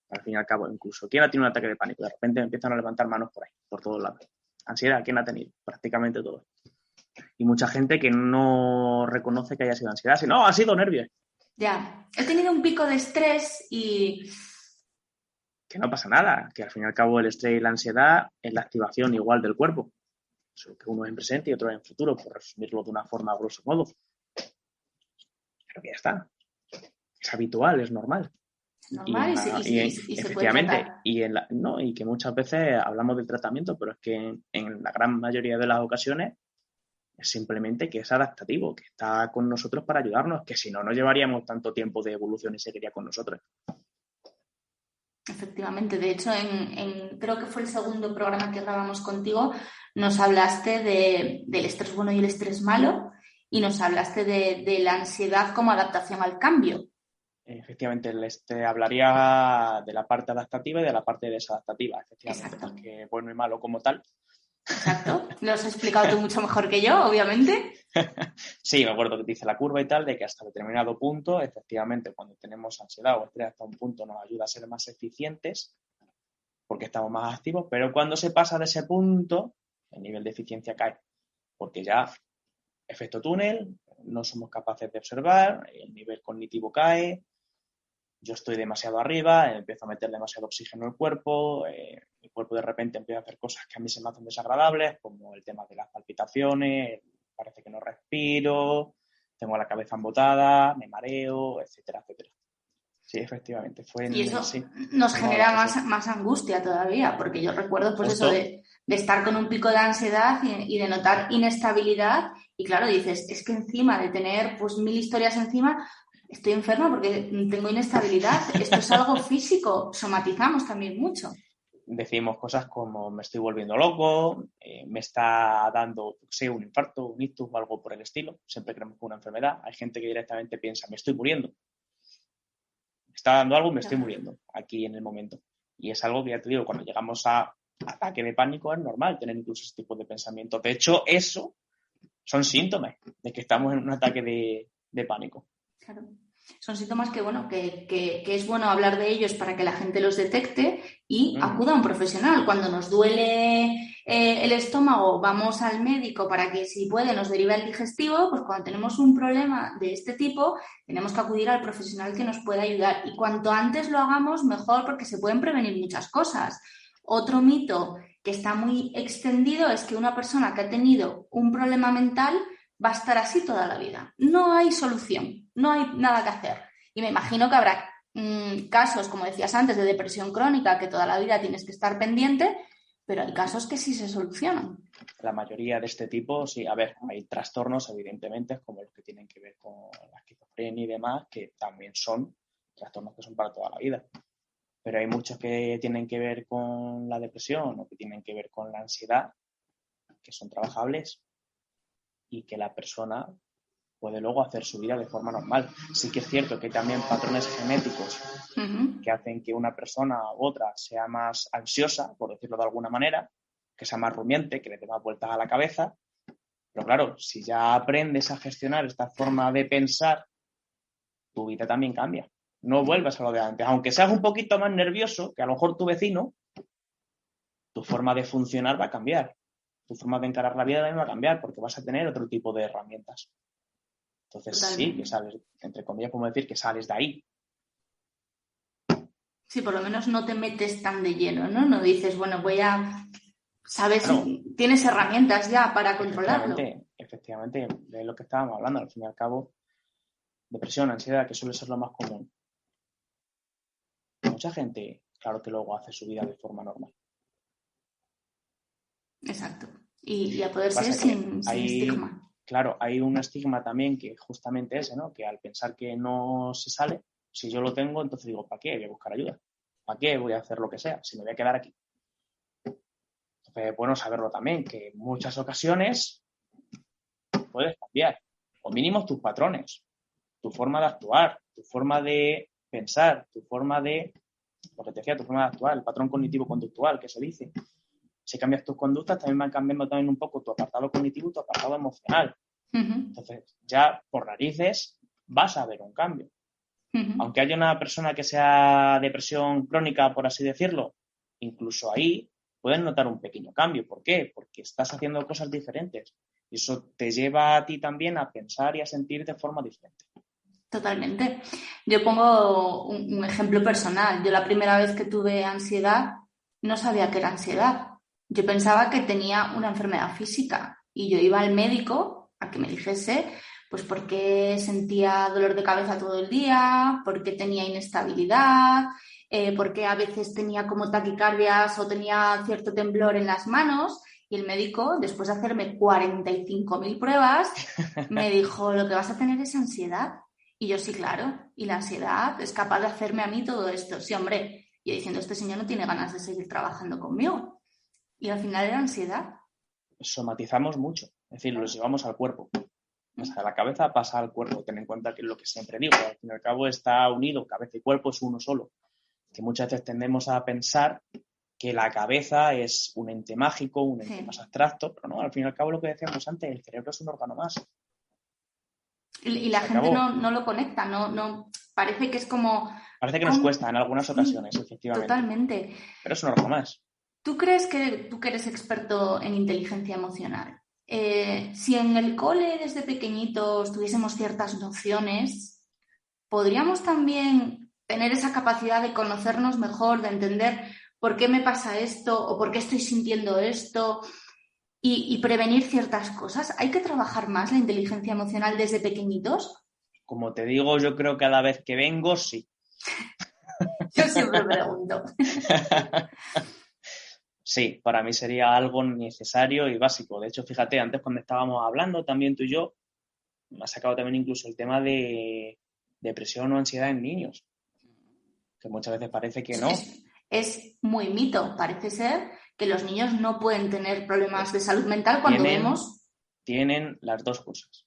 Al fin y al cabo, incluso. ¿Quién ha tenido un ataque de pánico? De repente me empiezan a levantar manos por ahí, por todos lados. Ansiedad, ¿quién ha tenido? Prácticamente todo. Y mucha gente que no reconoce que haya sido ansiedad, sino, ha sido nervios. Ya, he tenido un pico de estrés y... Que no pasa nada, que al fin y al cabo el estrés y la ansiedad es la activación igual del cuerpo. Solo que uno es en presente y otro es en futuro, por resumirlo de una forma a grosso modo. Pero que ya está. Es habitual, es normal. normal y se puede efectivamente, tratar. y que muchas veces hablamos del tratamiento, pero es que en la gran mayoría de las ocasiones es simplemente que es adaptativo, que está con nosotros para ayudarnos, que si no, no llevaríamos tanto tiempo de evolución y seguiría con nosotros. Efectivamente, de hecho, creo que fue el segundo programa que grabamos contigo, nos hablaste del estrés bueno y el estrés malo y nos hablaste de la ansiedad como adaptación al cambio. Efectivamente, hablaría de la parte adaptativa y de la parte desadaptativa, efectivamente, Exacto. porque bueno y malo como tal. Exacto, lo has explicado tú mucho mejor que yo, obviamente. Sí, me acuerdo que te dice la curva y tal, de que hasta determinado punto, efectivamente, cuando tenemos ansiedad o estrés hasta un punto nos ayuda a ser más eficientes porque estamos más activos, pero cuando se pasa de ese punto, el nivel de eficiencia cae, porque ya efecto túnel, no somos capaces de observar, el nivel cognitivo cae, yo estoy demasiado arriba, empiezo a meter demasiado oxígeno al cuerpo, el cuerpo de repente empieza a hacer cosas que a mí se me hacen desagradables, como el tema de las palpitaciones, parece que no respiro, tengo la cabeza embotada, me mareo, etcétera, etcétera. Sí, efectivamente. Y eso nos genera más angustia todavía, porque yo recuerdo pues eso de estar con un pico de ansiedad y de notar inestabilidad y claro, dices, es que encima de tener pues 1000 historias encima, estoy enferma porque tengo inestabilidad, esto es algo físico, somatizamos también mucho. Decimos cosas como me estoy volviendo loco, me está dando, un infarto, un ictus o algo por el estilo. Siempre creemos que es una enfermedad. Hay gente que directamente piensa, me estoy muriendo. Me está dando algo, me estoy muriendo aquí en el momento. Y es algo que ya te digo, cuando llegamos a ataque de pánico es normal tener incluso ese tipo de pensamiento. De hecho, eso son síntomas de que estamos en un ataque de pánico. Claro. Son síntomas que es bueno hablar de ellos para que la gente los detecte y acuda a un profesional. Cuando nos duele el estómago, vamos al médico para que, si puede, nos derive el digestivo. Pues cuando tenemos un problema de este tipo, tenemos que acudir al profesional que nos pueda ayudar. Y cuanto antes lo hagamos, mejor, porque se pueden prevenir muchas cosas. Otro mito que está muy extendido es que una persona que ha tenido un problema mental va a estar así toda la vida. No hay solución, no hay nada que hacer. Y me imagino que habrá casos, como decías antes, de depresión crónica, que toda la vida tienes que estar pendiente, pero hay casos que sí se solucionan. La mayoría de este tipo, sí, a ver, hay trastornos, evidentemente, como los que tienen que ver con la esquizofrenia y demás, que también son trastornos que son para toda la vida. Pero hay muchos que tienen que ver con la depresión o que tienen que ver con la ansiedad, que son trabajables y que la persona puede luego hacer su vida de forma normal. Sí que es cierto que hay también patrones genéticos que hacen que una persona u otra sea más ansiosa, por decirlo de alguna manera, que sea más rumiante, que le dé más vueltas a la cabeza. Pero claro, si ya aprendes a gestionar esta forma de pensar, tu vida también cambia. No vuelvas a lo de antes. Aunque seas un poquito más nervioso que a lo mejor tu vecino, tu forma de funcionar va a cambiar. tu forma de encarar la vida también va a cambiar porque vas a tener otro tipo de herramientas. Entonces Totalmente. sí, que sales, entre comillas podemos decir que sales de ahí. Sí, por lo menos no te metes tan de lleno, ¿no? No dices, bueno, ¿sabes? Claro, Tienes herramientas ya para controlarlo. efectivamente, de lo que estábamos hablando, al fin y al cabo, depresión, ansiedad, que suele ser lo más común. Mucha gente, claro que luego hace su vida de forma normal. Exacto. Y a poder Lo que ser pasa es que sin estigma. claro, hay un estigma también que justamente ese, ¿no? Que al pensar que no se sale, si yo lo tengo, entonces digo, ¿para qué voy a buscar ayuda? ¿Para qué voy a hacer lo que sea si me voy a quedar aquí? Entonces, bueno, saberlo también, que en muchas ocasiones puedes cambiar, o mínimo tus patrones, tu forma de actuar, tu forma de pensar, tu forma de, lo que te decía, tu forma de actuar, el patrón cognitivo-conductual que se dice. Si cambias tus conductas, también van cambiando también un poco tu apartado cognitivo y tu apartado emocional. Entonces, ya por narices vas a ver un cambio. Aunque haya una persona que sea depresión crónica, por así decirlo, incluso ahí puedes notar un pequeño cambio. ¿Por qué? Porque estás haciendo cosas diferentes. Y eso te lleva a ti también a pensar y a sentir de forma diferente. Totalmente. Yo pongo un ejemplo personal. Yo la primera vez que tuve ansiedad no sabía que era ansiedad. Yo pensaba que tenía una enfermedad física y yo iba al médico a que me dijese pues por qué sentía dolor de cabeza todo el día, por qué tenía inestabilidad, por qué a veces tenía como taquicardias o tenía cierto temblor en las manos. Y el médico, después de hacerme 45.000 pruebas, me dijo, lo que vas a tener es ansiedad. Y yo sí, claro. Y la ansiedad es capaz de hacerme a mí todo esto. Sí, hombre. Yo diciendo, este señor no tiene ganas de seguir trabajando conmigo. Y al final era ansiedad. Somatizamos mucho, es decir, los llevamos al cuerpo. Hasta la cabeza pasa al cuerpo. Ten en cuenta que es lo que siempre digo, al fin y al cabo está unido, cabeza y cuerpo es uno solo. Que muchas veces tendemos a pensar que la cabeza es un ente mágico, un ente más abstracto, pero no, al fin y al cabo lo que decíamos antes, el cerebro es un órgano más. Y la gente no lo conecta, no, parece que es como... Parece que nos cuesta en algunas ocasiones, efectivamente. Totalmente. Pero es un órgano más. ¿Tú crees que tú que eres experto en inteligencia emocional, si en el cole desde pequeñitos tuviésemos ciertas nociones, podríamos también tener esa capacidad de conocernos mejor, de entender por qué me pasa esto o por qué estoy sintiendo esto y prevenir ciertas cosas? ¿Hay que trabajar más la inteligencia emocional desde pequeñitos? Como te digo, yo creo que cada vez que vengo, sí. Yo siempre pregunto. Sí, para mí sería algo necesario y básico. De hecho, fíjate, antes cuando estábamos hablando también tú y yo, me ha sacado también incluso el tema de depresión o ansiedad en niños, que muchas veces parece que no. Es muy mito, parece ser que los niños no pueden tener problemas de salud mental cuando vemos... Tienen las dos cosas,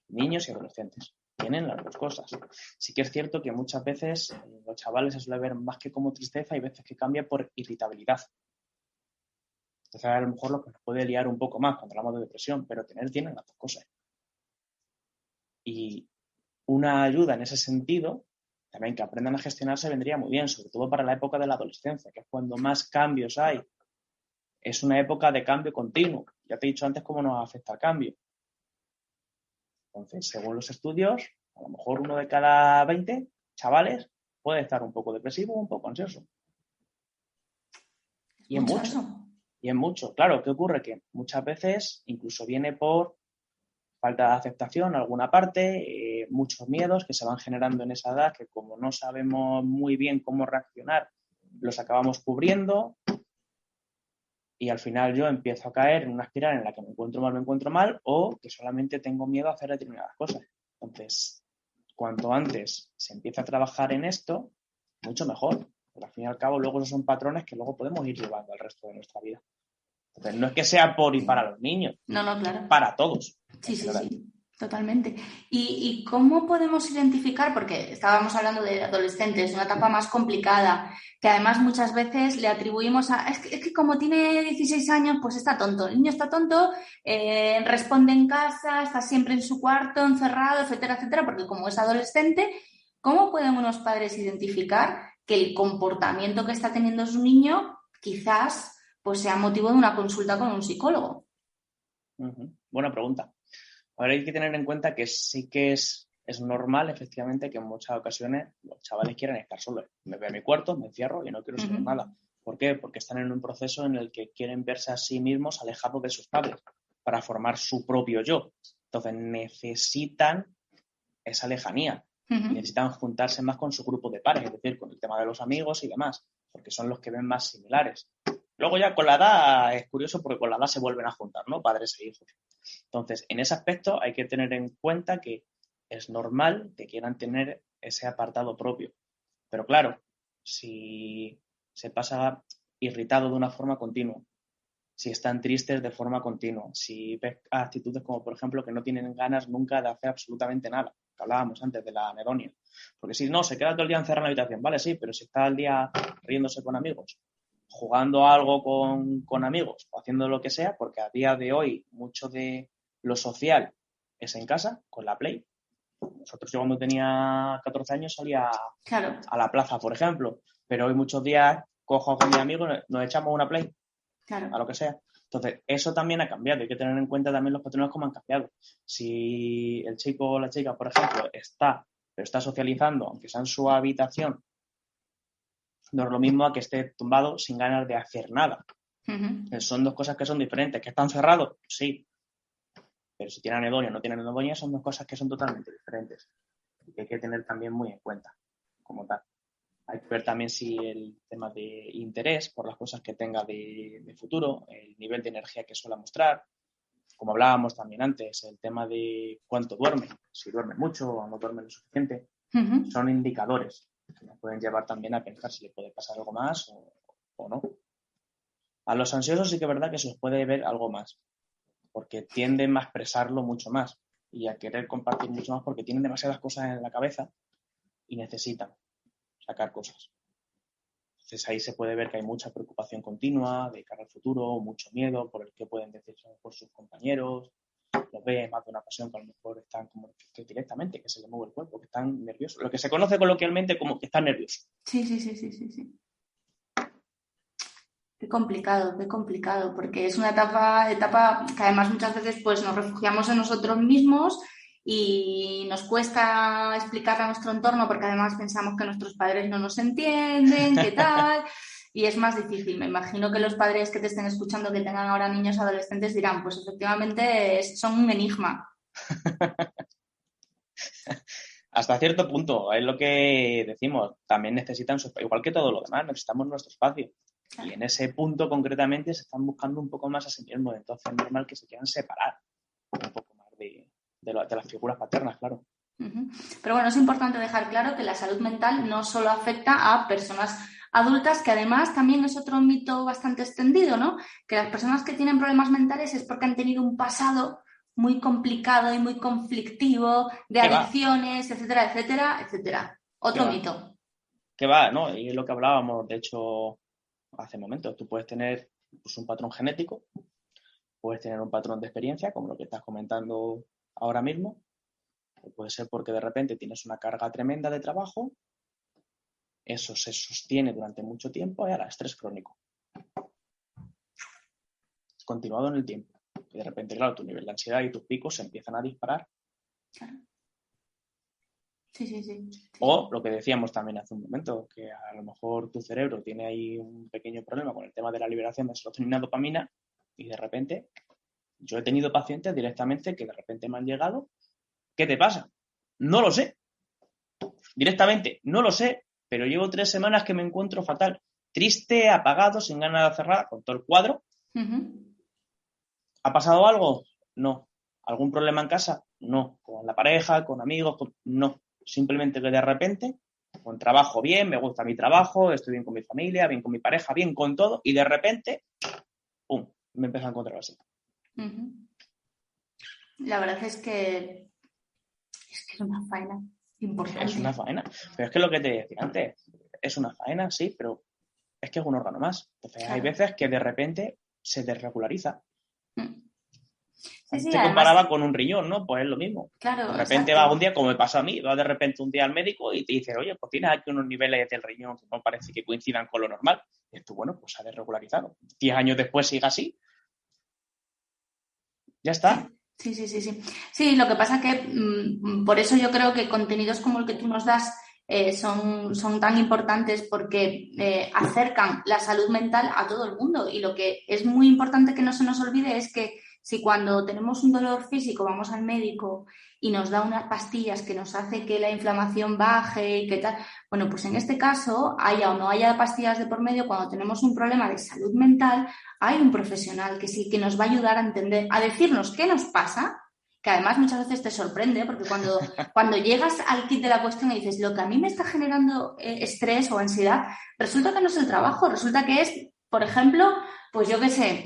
niños y adolescentes. Tienen las dos cosas. Sí que es cierto que muchas veces los chavales se suele ver más que como tristeza y veces que cambia por irritabilidad. Entonces a lo mejor lo que nos puede liar un poco más cuando hablamos de depresión, pero tienen las dos cosas. Y una ayuda en ese sentido, también que aprendan a gestionarse vendría muy bien, sobre todo para la época de la adolescencia, que es cuando más cambios hay. Es una época de cambio continuo. Ya te he dicho antes cómo nos afecta el cambio. Entonces, según los estudios, a lo mejor 1 de cada 20 chavales puede estar un poco depresivo o un poco ansioso. Y es mucho. Y es mucho. Claro, ¿qué ocurre? Que muchas veces incluso viene por falta de aceptación en alguna parte, muchos miedos que se van generando en esa edad que como no sabemos muy bien cómo reaccionar, los acabamos cubriendo y al final yo empiezo a caer en una espiral en la que me encuentro mal o que solamente tengo miedo a hacer determinadas cosas. Entonces, cuanto antes se empieza a trabajar en esto, mucho mejor. Porque al fin y al cabo luego esos son patrones que luego podemos ir llevando al resto de nuestra vida. Entonces, no es que sea por y para los niños. No, claro. Para todos. Sí, totalmente. ¿Y cómo podemos identificar? Porque estábamos hablando de adolescentes, una etapa más complicada, que además muchas veces le atribuimos a... Es que como tiene 16 años, pues está tonto. El niño está tonto, responde en casa, está siempre en su cuarto, encerrado, etcétera, etcétera, porque como es adolescente, ¿cómo pueden unos padres identificar que el comportamiento que está teniendo su niño quizás pues sea motivo de una consulta con un psicólogo? Buena pregunta. Ahora hay que tener en cuenta que sí que es normal, efectivamente, que en muchas ocasiones los chavales quieran estar solos. Me voy a mi cuarto, me encierro y no quiero saber nada. ¿Por qué? Porque están en un proceso en el que quieren verse a sí mismos alejados de sus padres para formar su propio yo. Entonces necesitan esa lejanía. Necesitan juntarse más con su grupo de pares, es decir, con el tema de los amigos y demás, porque son los que ven más similares. Luego ya con la edad es curioso porque con la edad se vuelven a juntar, ¿no? Padres e hijos. Entonces, en ese aspecto hay que tener en cuenta que es normal que quieran tener ese apartado propio. Pero claro, si se pasa irritado de una forma continua, si están tristes de forma continua, si ves actitudes como, por ejemplo, que no tienen ganas nunca de hacer absolutamente nada, que hablábamos antes de la anedonia. Porque si no, se queda todo el día encerrado en la habitación, vale, sí, pero si está el día riéndose con amigos, jugando algo con amigos o haciendo lo que sea, porque a día de hoy mucho de lo social es en casa, con la Play. Nosotros yo cuando tenía 14 años salía a la plaza, por ejemplo, pero hoy muchos días cojo con mi amigo, nos echamos una Play, a lo que sea. Entonces, eso también ha cambiado. Hay que tener en cuenta también los patrones como han cambiado. Si el chico o la chica, por ejemplo, está socializando, aunque sea en su habitación, no es lo mismo a que esté tumbado sin ganas de hacer nada. Son dos cosas que son diferentes. ¿Que están cerrados? Sí. Pero si tiene anedonia o no tiene anedonia, son dos cosas que son totalmente diferentes. Y que hay que tener también muy en cuenta, como tal. Hay que ver también si el tema de interés por las cosas que tenga de futuro, el nivel de energía que suele mostrar, como hablábamos también antes, el tema de cuánto duerme, si duerme mucho o no duerme lo suficiente, son indicadores que nos pueden llevar también a pensar si le puede pasar algo más o no. A los ansiosos sí que es verdad que se les puede ver algo más, porque tienden a expresarlo mucho más y a querer compartir mucho más porque tienen demasiadas cosas en la cabeza y necesitan sacar cosas. Entonces ahí se puede ver que hay mucha preocupación continua de cara al futuro, mucho miedo por el que pueden decir por sus compañeros. Los ve más de una ocasión que a lo mejor están como que directamente, que se les mueve el cuerpo, que están nerviosos. Lo que se conoce coloquialmente como que están nerviosos. Sí. Qué complicado, porque es una etapa que además muchas veces pues nos refugiamos en nosotros mismos y nos cuesta explicarle a nuestro entorno porque además pensamos que nuestros padres no nos entienden, qué tal, y es más difícil. Me imagino que los padres que te estén escuchando, que tengan ahora niños adolescentes, dirán, pues efectivamente son un enigma. Hasta cierto punto, es lo que decimos, también necesitan su espacio, igual que todo lo demás, necesitamos nuestro espacio. Y en ese punto concretamente se están buscando un poco más a sí mismos, entonces es normal que se quieran separar un poco más de las figuras paternas, claro. Pero bueno, es importante dejar claro que la salud mental no solo afecta a personas adultas, que además también es otro mito bastante extendido, ¿no? Que las personas que tienen problemas mentales es porque han tenido un pasado muy complicado y muy conflictivo de adicciones, etcétera, etcétera, etcétera. Otro mito. Que va, ¿no? Y es lo que hablábamos, de hecho, hace momentos. Tú puedes tener pues, un patrón genético, puedes tener un patrón de experiencia, como lo que estás comentando ahora mismo, o puede ser porque de repente tienes una carga tremenda de trabajo, eso se sostiene durante mucho tiempo y ahora estrés crónico. Continuado en el tiempo. Y de repente, claro, tu nivel de ansiedad y tus picos se empiezan a disparar. Claro. Sí. O lo que decíamos también hace un momento, que a lo mejor tu cerebro tiene ahí un pequeño problema con el tema de la liberación de serotonina y dopamina y de repente yo he tenido pacientes directamente que de repente me han llegado. ¿Qué te pasa? No lo sé. Directamente, no lo sé, pero llevo 3 semanas que me encuentro fatal. Triste, apagado, sin ganas de hacer nada, con todo el cuadro. ¿Ha pasado algo? No. ¿Algún problema en casa? No. ¿Con la pareja, con amigos? No. Simplemente que de repente, con trabajo bien, me gusta mi trabajo, estoy bien con mi familia, bien con mi pareja, bien con todo, y de repente, ¡pum!, me empiezo a encontrar así. La verdad es que es una faena importante. Es una faena. Pero es que lo que te decía antes, es una faena, sí, pero es que es un órgano más. Entonces hay veces que de repente se desregulariza. Se comparaba con un riñón, ¿no? Pues es lo mismo. Claro, de repente vas un día, como me pasó a mí, vas de repente un día al médico y te dice, oye, pues tienes aquí unos niveles del riñón que no parece que coincidan con lo normal. Y tú, bueno, pues se ha desregularizado. 10 años después sigue así. Ya está. Sí. Sí, lo que pasa que por eso yo creo que contenidos como el que tú nos das son tan importantes porque acercan la salud mental a todo el mundo. Y lo que es muy importante que no se nos olvide es que si cuando tenemos un dolor físico vamos al médico y nos da unas pastillas que nos hace que la inflamación baje y que tal, bueno, pues en este caso, haya o no haya pastillas de por medio, cuando tenemos un problema de salud mental, hay un profesional que sí que nos va a ayudar a entender, a decirnos qué nos pasa, que además muchas veces te sorprende, porque cuando llegas al kit de la cuestión y dices, lo que a mí me está generando estrés o ansiedad, resulta que no es el trabajo, resulta que es, por ejemplo, pues yo qué sé,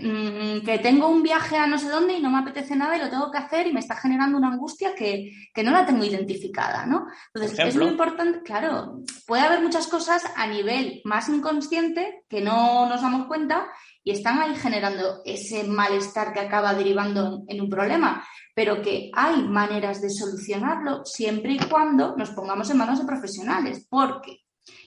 que tengo un viaje a no sé dónde y no me apetece nada y lo tengo que hacer y me está generando una angustia que no la tengo identificada, ¿no? Entonces, es muy importante, claro, puede haber muchas cosas a nivel más inconsciente que no nos damos cuenta y están ahí generando ese malestar que acaba derivando en un problema, pero que hay maneras de solucionarlo siempre y cuando nos pongamos en manos de profesionales, porque,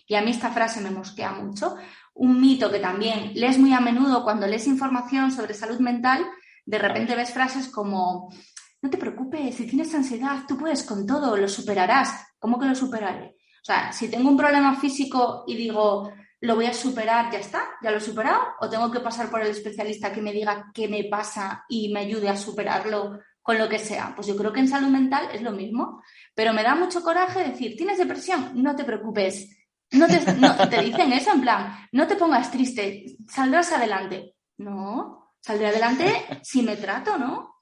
y a mí esta frase me mosquea mucho, un mito que también lees muy a menudo cuando lees información sobre salud mental, de repente ves frases como, no te preocupes, si tienes ansiedad, tú puedes con todo, lo superarás. ¿Cómo que lo superaré? O sea, si tengo un problema físico y digo, lo voy a superar, ya está, ya lo he superado, o tengo que pasar por el especialista que me diga qué me pasa y me ayude a superarlo con lo que sea. Pues yo creo que en salud mental es lo mismo, pero me da mucho coraje decir, ¿tienes depresión? No te preocupes. Te dicen eso en plan, no te pongas triste, saldrás adelante. No, saldré adelante si me trato, ¿no?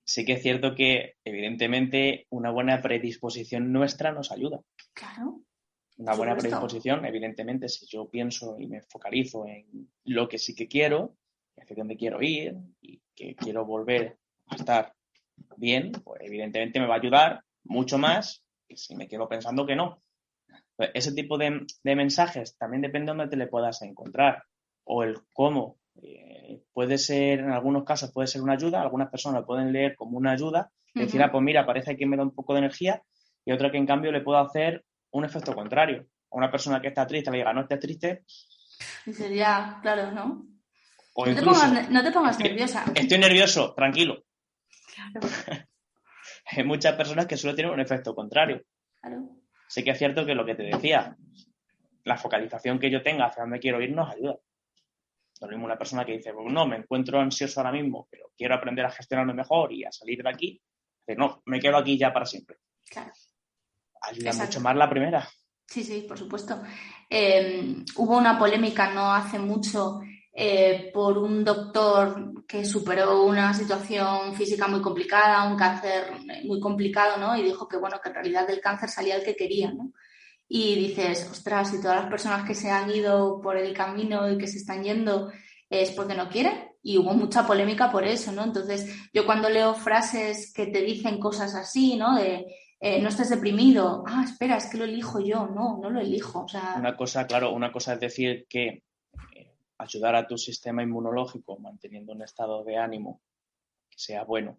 Sí que es cierto que, evidentemente, una buena predisposición nuestra nos ayuda. Claro. Una buena predisposición, evidentemente, si yo pienso y me focalizo en lo que sí que quiero, hacia dónde quiero ir y que quiero volver a estar bien, pues evidentemente me va a ayudar mucho más que si me quedo pensando que no. Pues ese tipo de mensajes también depende de dónde te le puedas encontrar o el cómo. Puede ser, en algunos casos puede ser una ayuda, algunas personas lo pueden leer como una ayuda, decir, pues mira, parece que me da un poco de energía, y otra que en cambio le puedo hacer un efecto contrario. A una persona que está triste le diga, no estés triste. Y sería, claro, ¿no? O incluso, no te pongas nerviosa. Estoy nervioso, tranquilo. Claro. Hay muchas personas que solo tienen un efecto contrario. Claro. Sí que es cierto que lo que te decía, la focalización que yo tenga hacia dónde quiero ir nos ayuda. Lo mismo una persona que dice, pues no, me encuentro ansioso ahora mismo, pero quiero aprender a gestionarme mejor y a salir de aquí. Dice, no, me quedo aquí ya para siempre. Claro. Ayuda mucho más la primera. Sí, por supuesto. Hubo una polémica no hace mucho por un doctor que superó una situación física muy complicada, un cáncer muy complicado, ¿no? Y dijo que, bueno, que en realidad del cáncer salía el que quería, ¿no? Y dices, ostras, y todas las personas que se han ido por el camino y que se están yendo es porque no quieren. Y hubo mucha polémica por eso, ¿no? Entonces, yo cuando leo frases que te dicen cosas así, ¿no? De no estés deprimido, espera, es que lo elijo yo, no lo elijo. O sea... Una cosa es decir que ayudar a tu sistema inmunológico manteniendo un estado de ánimo que sea bueno,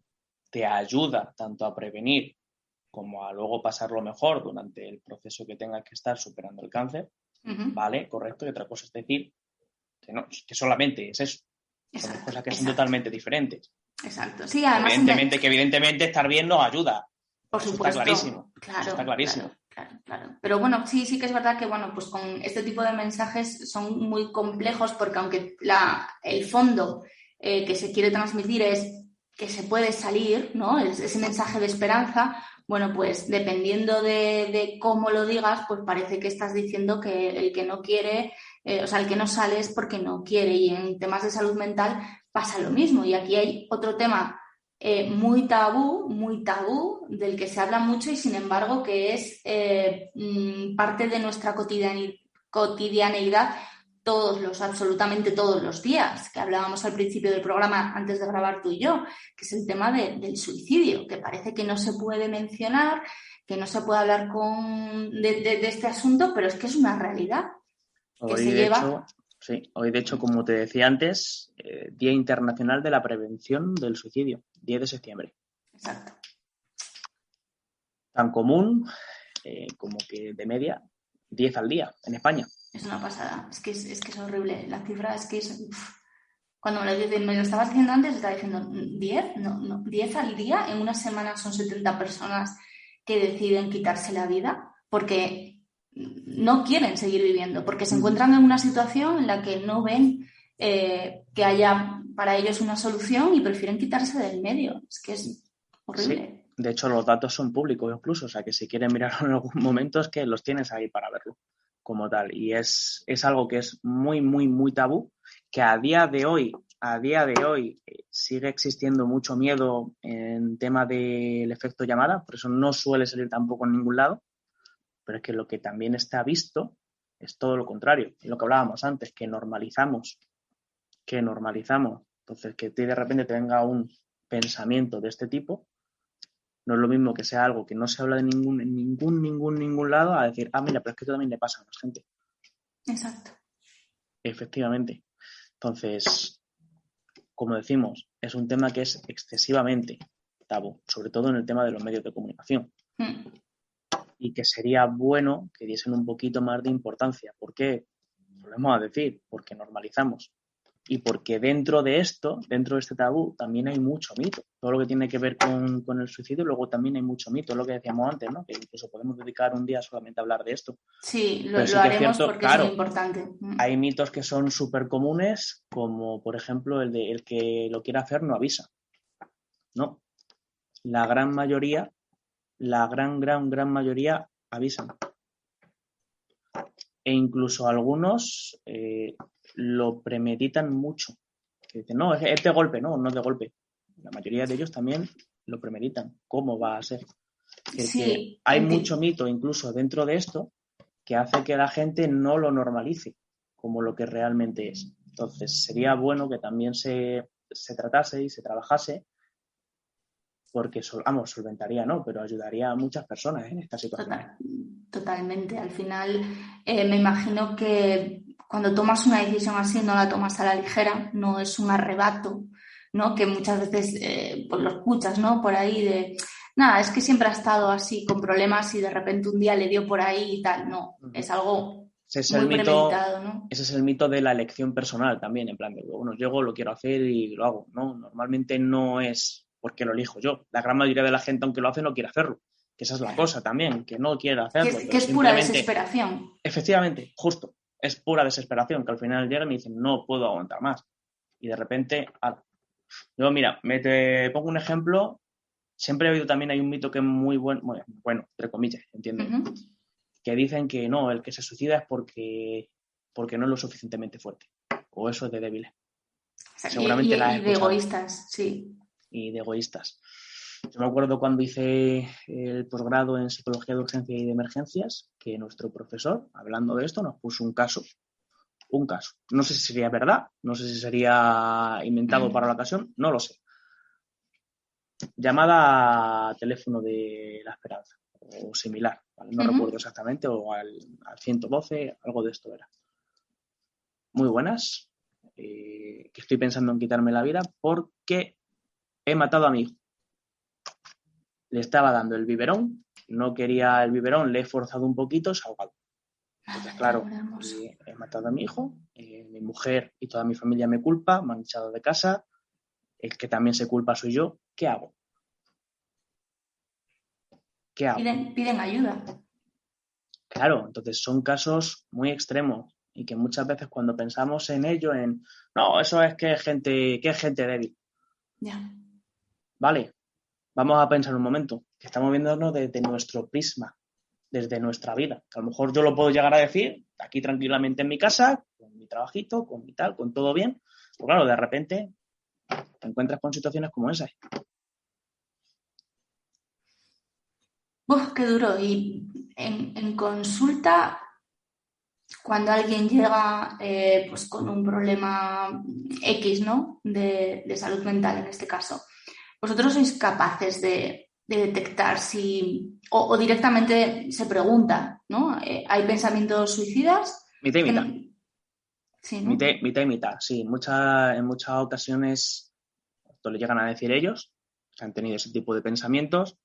te ayuda tanto a prevenir como a luego pasarlo mejor durante el proceso que tengas que estar superando el cáncer, ¿vale? Correcto. Y otra cosa es decir que no, que solamente es eso. Son dos cosas que son totalmente diferentes. Exacto. Sí, además... Evidentemente estar bien nos ayuda. Por supuesto. Está clarísimo. Claro, está clarísimo. Claro. Pero bueno, sí que es verdad que, bueno, pues con este tipo de mensajes son muy complejos porque aunque el fondo que se quiere transmitir es que se puede salir, ¿no? Ese mensaje de esperanza, bueno, pues dependiendo de cómo lo digas, pues parece que estás diciendo que el que no quiere, el que no sale es porque no quiere. Y en temas de salud mental pasa lo mismo. Y aquí hay otro tema muy tabú, del que se habla mucho y sin embargo que es parte de nuestra cotidianeidad absolutamente todos los días, que hablábamos al principio del programa antes de grabar tú y yo, que es el tema del suicidio, que parece que no se puede mencionar, que no se puede hablar de este asunto, pero es que es una realidad que se lleva... Sí, hoy de hecho, como te decía antes, Día Internacional de la Prevención del Suicidio, 10 de septiembre. Exacto. Tan común como que de media 10 al día en España. Es una pasada, es que es horrible, la cifra es que es... Cuando me lo estabas diciendo antes, estaba diciendo 10, no, 10 al día. En una semana son 70 personas que deciden quitarse la vida porque no quieren seguir viviendo, porque se encuentran en una situación en la que no ven que haya para ellos una solución y prefieren quitarse del medio. Es que es horrible. Sí, de hecho los datos son públicos incluso, o sea que si quieres mirarlo en algún momento es que los tienes ahí para verlo como tal. Y es algo que es muy, muy, muy tabú, que a día de hoy sigue existiendo mucho miedo en tema del efecto llamada, por eso no suele salir tampoco en ningún lado, pero es que lo que también está visto es todo lo contrario, lo que hablábamos antes, que normalizamos. Entonces, que de repente te venga un pensamiento de este tipo, no es lo mismo que sea algo que no se habla de ningún lado a decir, mira, pero es que esto también le pasa a más gente. Exacto. Efectivamente. Entonces, como decimos, es un tema que es excesivamente tabú, sobre todo en el tema de los medios de comunicación. Y que sería bueno que diesen un poquito más de importancia. ¿Por qué? Volvemos a decir, porque normalizamos. Y porque dentro de este tabú, también hay mucho mito. Todo lo que tiene que ver con el suicidio, luego también hay mucho mito. Es lo que decíamos antes, ¿no? Que incluso podemos dedicar un día solamente a hablar de esto. Sí, Pero sí lo que es haremos cierto, porque claro, es muy importante. hay mitos que son súper comunes, como por ejemplo el de el que lo quiera hacer no avisa. No. La gran mayoría, la gran mayoría avisan. E incluso algunos lo premeditan mucho. Que dicen, no, es de golpe, no es de golpe. La mayoría de ellos también lo premeditan. ¿Cómo va a ser? Es Sí, que hay mucho mito incluso dentro de esto que hace que la gente no lo normalice como lo que realmente es. Entonces, sería bueno que también se tratase y se trabajase porque, solventaría, ¿no? Pero ayudaría a muchas personas en esta situación. Totalmente. Al final, me imagino que cuando tomas una decisión así no la tomas a la ligera, no es un arrebato, ¿no? Que muchas veces pues lo escuchas, ¿no? Por ahí de, nada, es que siempre ha estado así con problemas y de repente un día le dio por ahí y tal. No, es algo Ese es muy el mito, premeditado, ¿no? ese es el mito de la elección personal también, en plan de, bueno, llego, lo quiero hacer y lo hago, ¿no? Normalmente no es porque lo elijo yo. La gran mayoría de la gente, aunque lo hace, no quiere hacerlo. Que esa es la cosa también, que no quiere hacerlo, Que pero es pura simplemente, desesperación. efectivamente, justo, es pura desesperación, que al final llegan y dicen, no puedo aguantar más. Y de repente, yo, mira, te pongo un ejemplo. Siempre he oído también, hay un mito que es muy bueno, entre comillas, entiéndeme, que dicen que no, el que se suicida es porque no es lo suficientemente fuerte, o eso es de débiles. O sea, Seguramente la has y de escuchado. egoístas, sí. Y de egoístas. Yo me acuerdo cuando hice el posgrado en psicología de urgencia y de emergencias, que nuestro profesor, hablando de esto, nos puso un caso. No sé si sería verdad, no sé si sería inventado para la ocasión, no lo sé. Llamada a teléfono de la esperanza, o similar, ¿vale? No recuerdo exactamente, o al 112, algo de esto era. Muy buenas, que estoy pensando en quitarme la vida porque he matado a mi hijo. Le estaba dando el biberón, no quería el biberón, le he forzado un poquito, se ha ahogado. Entonces, claro, he matado a mi hijo, mi mujer y toda mi familia me culpa, me han echado de casa, el que también se culpa soy yo. ¿Qué hago? Piden ayuda. Claro, entonces son casos muy extremos y que muchas veces cuando pensamos en ello, no, eso es que es gente débil. Ya. Vale, vamos a pensar un momento, que estamos viéndonos desde nuestro prisma, desde nuestra vida. Que a lo mejor yo lo puedo llegar a decir aquí tranquilamente en mi casa, con mi trabajito, con mi tal, con todo bien. Pero claro, de repente te encuentras con situaciones como esas. Uf, qué duro. Y en consulta, cuando alguien llega pues con un problema X, ¿no? De salud mental en este caso, ¿vosotros sois capaces de detectar si, o directamente se pregunta, ¿no? ¿Hay pensamientos suicidas? Mitad y mitad. Sí, ¿no? Mitad y mitad, sí. En muchas ocasiones esto le llegan a decir ellos, que han tenido ese tipo de pensamientos,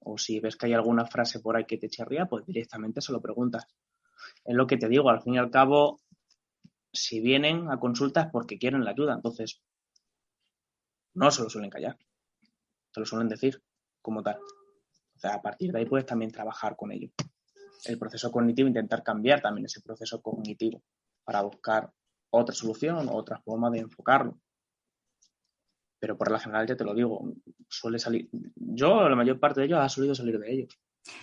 o si ves que hay alguna frase por ahí que te chirría, pues directamente se lo preguntas. Es lo que te digo, al fin y al cabo, si vienen a consulta es porque quieren la ayuda. Entonces, no se lo suelen callar, se lo suelen decir como tal. O sea, a partir de ahí puedes también trabajar con ello. El proceso cognitivo, intentar cambiar también ese proceso cognitivo para buscar otra solución o otra forma de enfocarlo. Pero por la general, ya te lo digo, suele salir. Yo, la mayor parte de ellos, ha solido salir de ellos.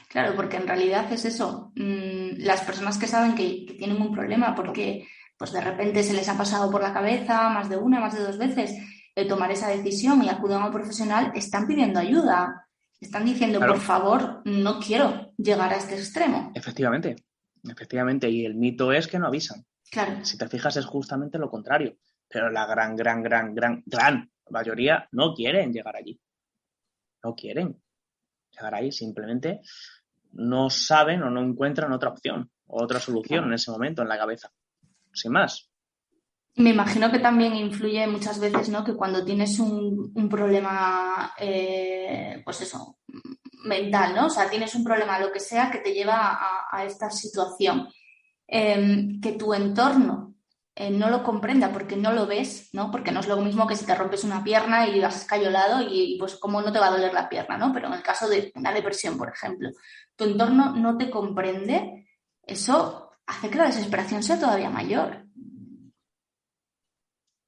Claro, porque en realidad es eso. Las personas que saben que tienen un problema porque pues de repente se les ha pasado por la cabeza más de una, más de dos veces tomar esa decisión y acuden a un profesional, están pidiendo ayuda. Están diciendo, Claro. por favor, no quiero llegar a este extremo. Efectivamente. Y el mito es que no avisan. Claro. Si te fijas, es justamente lo contrario. Pero la gran mayoría no quieren llegar allí. No quieren llegar ahí. Simplemente no saben o no encuentran otra opción o otra solución en ese momento en la cabeza. Sin más. Me imagino que también influye muchas veces, ¿no? Que cuando tienes un problema, pues eso, mental, ¿no? O sea, tienes un problema, lo que sea, que te lleva a esta situación. Que tu entorno no lo comprenda porque no lo ves, ¿no? Porque no es lo mismo que si te rompes una pierna y vas escayolado y pues cómo no te va a doler la pierna, ¿no? Pero en el caso de una depresión, por ejemplo, tu entorno no te comprende, eso hace que la desesperación sea todavía mayor.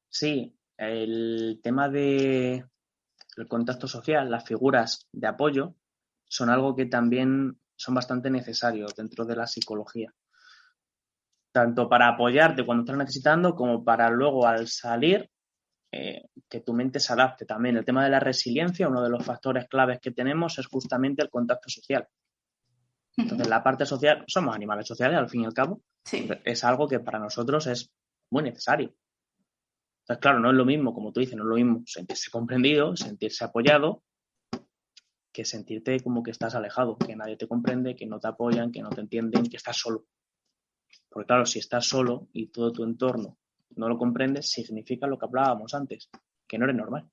Sí, el tema del contacto social, las figuras de apoyo, son algo que también son bastante necesarios dentro de la psicología. Tanto para apoyarte cuando estás necesitando como para luego al salir que tu mente se adapte también. El tema de la resiliencia, uno de los factores claves que tenemos es justamente el contacto social. Entonces, la parte social, somos animales sociales al fin y al cabo, sí. Es algo que para nosotros es muy necesario. Entonces, claro, no es lo mismo, como tú dices, no es lo mismo sentirse comprendido, sentirse apoyado, que sentirte como que estás alejado, que nadie te comprende, que no te apoyan, que no te entienden, que estás solo. Porque claro, si estás solo y todo tu entorno no lo comprendes, significa lo que hablábamos antes, que no eres normal.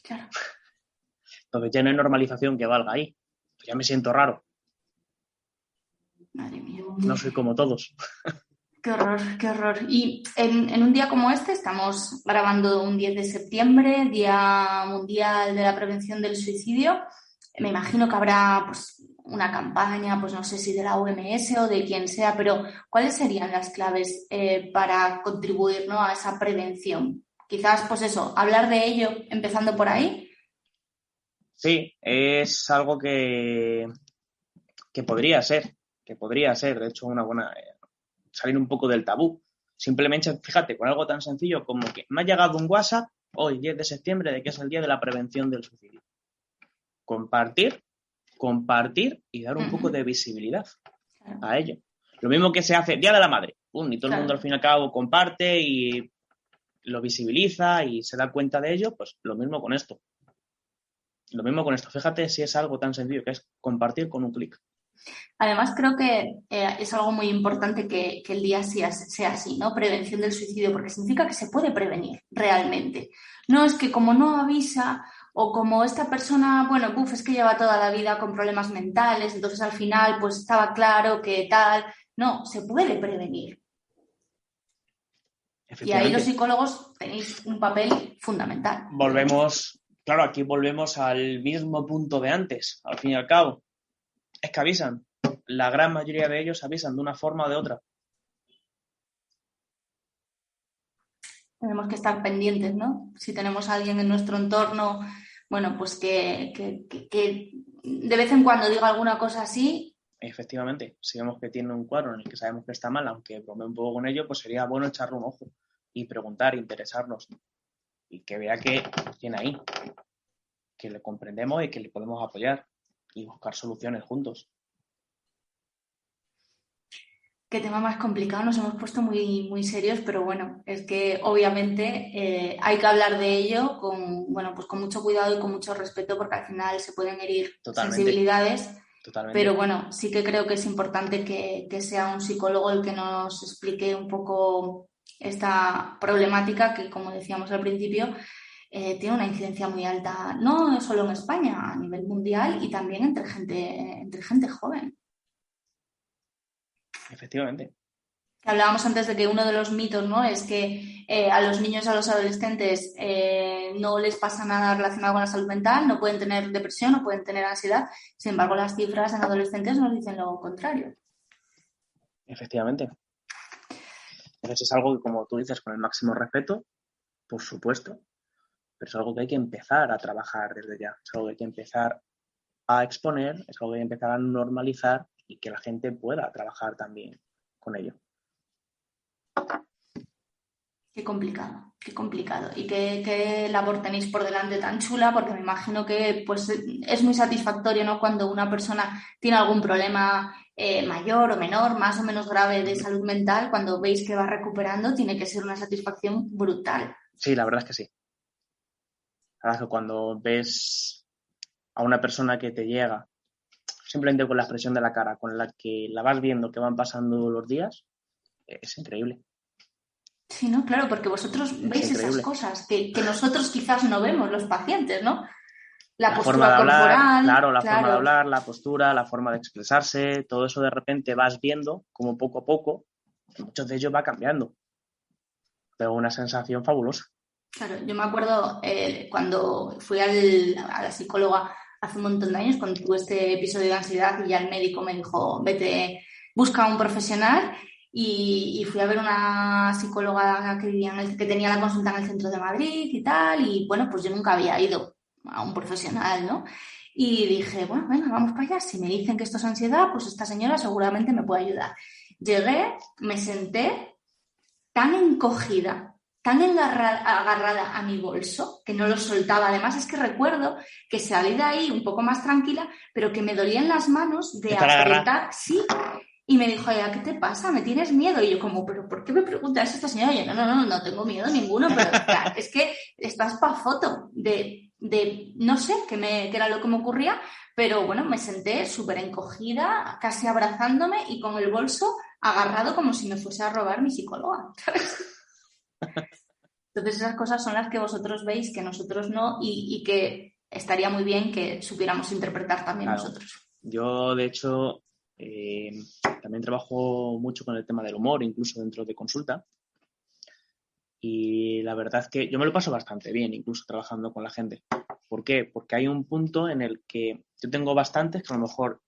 Claro. Entonces ya no hay normalización que valga ahí. Pues ya me siento raro. Madre mía. No soy como todos. Qué horror, qué horror. Y en un día como este, estamos grabando un 10 de septiembre, Día Mundial de la Prevención del Suicidio. Me imagino que habrá pues, una campaña, pues no sé si de la OMS o de quien sea, pero ¿cuáles serían las claves para contribuir, ¿no?, a esa prevención? Quizás, pues eso, hablar de ello empezando por ahí. Sí, es algo que podría ser, de hecho, una buena... salir un poco del tabú. Simplemente, fíjate, con algo tan sencillo como que me ha llegado un WhatsApp hoy, 10 de septiembre, de que es el Día de la Prevención del Suicidio. Compartir y dar un poco de visibilidad a ello. Lo mismo que se hace Día de la Madre. Y todo el mundo al fin y al cabo comparte y lo visibiliza y se da cuenta de ello, pues lo mismo con esto. Fíjate si es algo tan sencillo que es compartir con un clic. Además, creo que es algo muy importante que el día sea así, ¿no? Prevención del suicidio, porque significa que se puede prevenir realmente. No es que como no avisa o como esta persona, bueno, es que lleva toda la vida con problemas mentales, entonces al final pues estaba claro que tal. No, se puede prevenir. Y ahí los psicólogos tenéis un papel fundamental. Aquí volvemos al mismo punto de antes, al fin y al cabo. Es que avisan. La gran mayoría de ellos avisan de una forma o de otra. Tenemos que estar pendientes, ¿no? Si tenemos a alguien en nuestro entorno, bueno, pues que de vez en cuando diga alguna cosa así. Efectivamente, si vemos que tiene un cuadro en el que sabemos que está mal, aunque bromee un poco con ello, pues sería bueno echarle un ojo y preguntar, interesarnos y que vea que tiene ahí, que le comprendemos y que le podemos apoyar y buscar soluciones juntos. Qué tema más complicado, nos hemos puesto muy, muy serios, pero bueno, es que obviamente hay que hablar de ello pues con mucho cuidado y con mucho respeto, porque al final se pueden herir sensibilidades. Totalmente. Pero bueno, sí que creo que es importante que sea un psicólogo el que nos explique un poco esta problemática que, como decíamos al principio, tiene una incidencia muy alta, no solo en España, a nivel mundial y también entre gente joven. Efectivamente. Hablábamos antes de que uno de los mitos, ¿no?, es que a los niños y a los adolescentes no les pasa nada relacionado con la salud mental, no pueden tener depresión, no pueden tener ansiedad. Sin embargo, las cifras en adolescentes nos dicen lo contrario. Efectivamente. Entonces es algo que, como tú dices, con el máximo respeto, por supuesto, pero es algo que hay que empezar a trabajar desde ya. Es algo que hay que empezar a exponer, es algo que hay que empezar a normalizar y que la gente pueda trabajar también con ello. Qué complicado, qué complicado. Y qué labor tenéis por delante tan chula, porque me imagino que pues, es muy satisfactorio, ¿no?, cuando una persona tiene algún problema mayor o menor, más o menos grave de salud mental, cuando veis que va recuperando, tiene que ser una satisfacción brutal. Sí, la verdad es que sí. La verdad es que cuando ves a una persona que te llega, simplemente con la expresión de la cara, con la que la vas viendo que van pasando los días, es increíble. Sí, ¿no? Claro, porque vosotros veis esas cosas que nosotros quizás no vemos, los pacientes, ¿no? La postura forma de hablar, corporal. claro, forma de hablar, la postura, la forma de expresarse, todo eso de repente vas viendo como poco a poco, muchos de ellos va cambiando. Pero una sensación fabulosa. Claro, yo me acuerdo cuando fui a la psicóloga hace un montón de años, cuando tuve este episodio de ansiedad y ya el médico me dijo, vete, busca a un profesional. Y fui a ver una psicóloga que tenía la consulta en el centro de Madrid y tal, y bueno, pues yo nunca había ido a un profesional, ¿no? Y dije, bueno, venga, vamos para allá. Si me dicen que esto es ansiedad, pues esta señora seguramente me puede ayudar. Llegué, me senté tan encogida, tan agarrada a mi bolso, que no lo soltaba. Además, es que recuerdo que salí de ahí un poco más tranquila, pero que me dolían las manos de apretar. Sí. Y me dijo, ¿qué te pasa? ¿Me tienes miedo? Y yo como, ¿pero por qué me preguntas esta señora? Y yo, no tengo miedo ninguno, pero claro, es que estás pa' foto de no sé qué era lo que me ocurría, pero bueno, me senté súper encogida, casi abrazándome y con el bolso agarrado como si me fuese a robar mi psicóloga, ¿sabes? Entonces esas cosas son las que vosotros veis, que nosotros no, y que estaría muy bien que supiéramos interpretar también nosotros. Yo, de hecho, también trabajo mucho con el tema del humor, incluso dentro de consulta. Y la verdad es que yo me lo paso bastante bien, incluso trabajando con la gente. ¿Por qué? Porque hay un punto en el que yo tengo bastantes que a lo mejor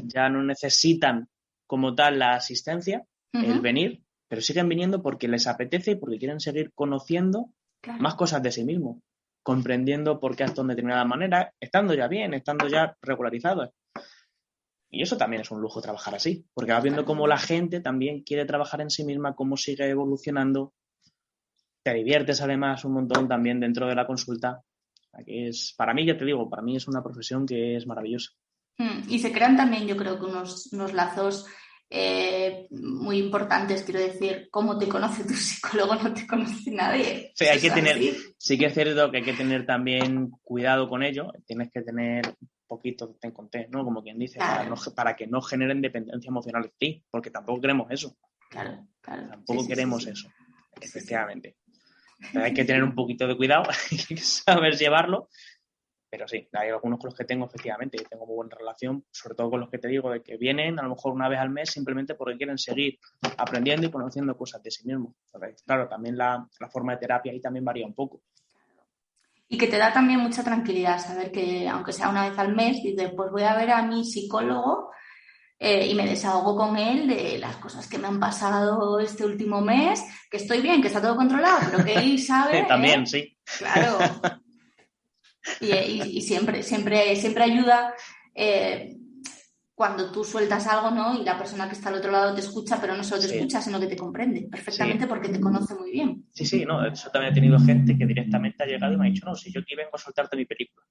ya no necesitan como tal la asistencia, el venir, pero siguen viniendo porque les apetece y porque quieren seguir conociendo más cosas de sí mismos, comprendiendo por qué actúan de determinada manera, estando ya bien, estando ya regularizados. Y eso también es un lujo, trabajar así, porque vas viendo cómo la gente también quiere trabajar en sí misma, cómo sigue evolucionando. Te diviertes además un montón también dentro de la consulta. Para mí, ya te digo, para mí es una profesión que es maravillosa. Y se crean también, yo creo que unos lazos muy importantes, quiero decir, cómo te conoce tu psicólogo, no te conoce nadie. Sí, sí que es cierto que hay que tener también cuidado con ello, tienes que tener un poquito de ten con ten, ¿no? Como quien dice, claro, para que no generen dependencia emocional en ti, porque tampoco queremos eso. Claro. Tampoco queremos eso, efectivamente. Hay que tener un poquito de cuidado, hay que saber llevarlo. Pero sí, hay algunos con los que tengo, efectivamente, tengo muy buena relación, sobre todo con los que te digo de que vienen a lo mejor una vez al mes simplemente porque quieren seguir aprendiendo y conociendo cosas de sí mismos. Claro, también la forma de terapia ahí también varía un poco. Y que te da también mucha tranquilidad saber que, aunque sea una vez al mes, dices, pues voy a ver a mi psicólogo y me desahogo con él de las cosas que me han pasado este último mes, que estoy bien, que está todo controlado, pero que él sabe. También, sí. Claro. Y siempre ayuda cuando tú sueltas algo, ¿no? Y la persona que está al otro lado te escucha, pero no solo te escucha, sino que te comprende perfectamente porque te conoce muy bien. Sí, no, eso también he tenido gente que directamente ha llegado y me ha dicho, no, si yo aquí vengo a soltarte mi película.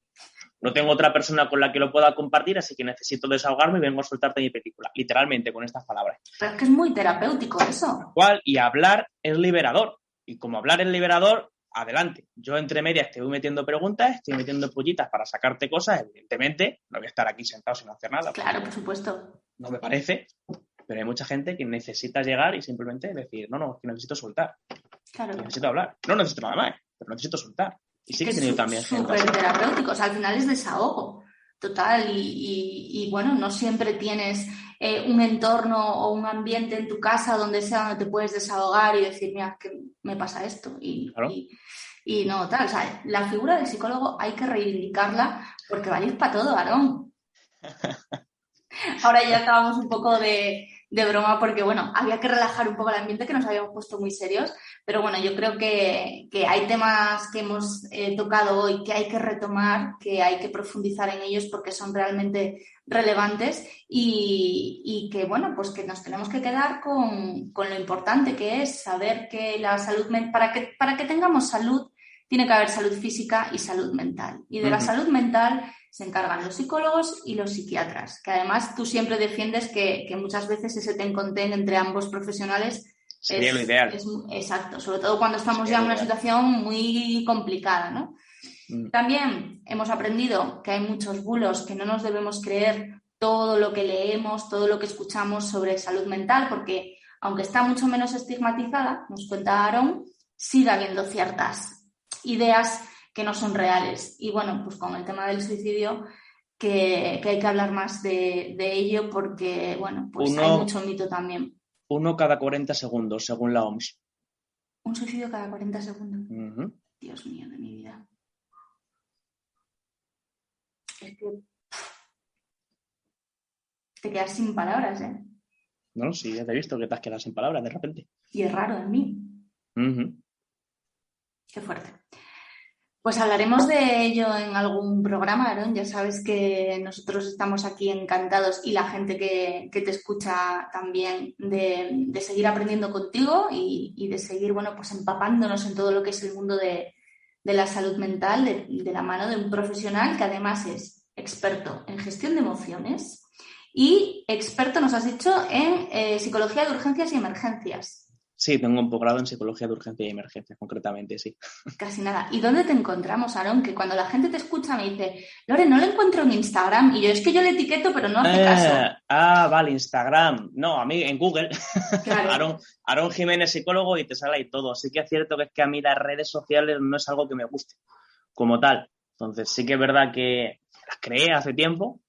No tengo otra persona con la que lo pueda compartir, así que necesito desahogarme y vengo a soltarte mi película. Literalmente, con estas palabras. Pero es que es muy terapéutico eso. Y hablar es liberador. Y como hablar es liberador, adelante. Yo entre medias te voy metiendo preguntas, estoy metiendo pollitas para sacarte cosas. Evidentemente, no voy a estar aquí sentado sin hacer nada. Claro, por supuesto. No me parece, pero hay mucha gente que necesita llegar y simplemente decir, no, es que necesito soltar. Claro. Necesito hablar. No necesito nada más, pero necesito soltar. Y sí que he tenido también gente. Súper terapéutico, o sea, al final es desahogo total y bueno, no siempre tienes un entorno o un ambiente en tu casa donde sea donde te puedes desahogar y decir, mira, que me pasa esto Claro. y no tal. O sea, la figura del psicólogo hay que reivindicarla porque vale para todo, Aarón. Ahora ya estábamos un poco de broma porque, bueno, había que relajar un poco el ambiente que nos habíamos puesto muy serios, pero bueno, yo creo que hay temas que hemos tocado hoy que hay que retomar, que hay que profundizar en ellos porque son realmente relevantes y que, bueno, pues que nos tenemos que quedar con lo importante que es saber que la salud, para que tengamos salud, tiene que haber salud física y salud mental. Y de la salud mental se encargan los psicólogos y los psiquiatras, que además tú siempre defiendes que muchas veces ese ten-con-ten entre ambos profesionales sería lo ideal. Exacto, sobre todo cuando estamos ya en una situación muy complicada, ¿no? También hemos aprendido que hay muchos bulos, que no nos debemos creer todo lo que leemos, todo lo que escuchamos sobre salud mental, porque aunque está mucho menos estigmatizada, nos cuenta Aarón, sigue habiendo ciertas ideas que no son reales. Y bueno, pues con el tema del suicidio, que hay que hablar más de ello porque, bueno, pues hay mucho mito también. 1 cada 40 segundos, según la OMS. ¿Un suicidio cada 40 segundos? Dios mío de mi vida. Es que te quedas sin palabras, ¿eh? No, sí, ya te he visto que te has quedado sin palabras de repente. Y es raro en mí. Qué fuerte. Pues hablaremos de ello en algún programa, Aarón. Ya sabes que nosotros estamos aquí encantados y la gente que te escucha también de seguir aprendiendo contigo y de seguir, bueno, pues empapándonos en todo lo que es el mundo de la salud mental de la mano de un profesional que además es experto en gestión de emociones y experto, nos has dicho, en psicología de urgencias y emergencias. Sí, tengo un posgrado en psicología de urgencia y emergencias, concretamente, sí. Casi nada. ¿Y dónde te encontramos, Aarón? Que cuando la gente te escucha me dice, Lore, no lo encuentro en Instagram. Y yo, es que yo le etiqueto, pero no hace caso. Vale, Instagram. No, a mí en Google. Claro. Aarón Jiménez, psicólogo, y te sale ahí todo. Sí que es cierto que a mí las redes sociales no es algo que me guste como tal. Entonces sí que es verdad que las creé hace tiempo.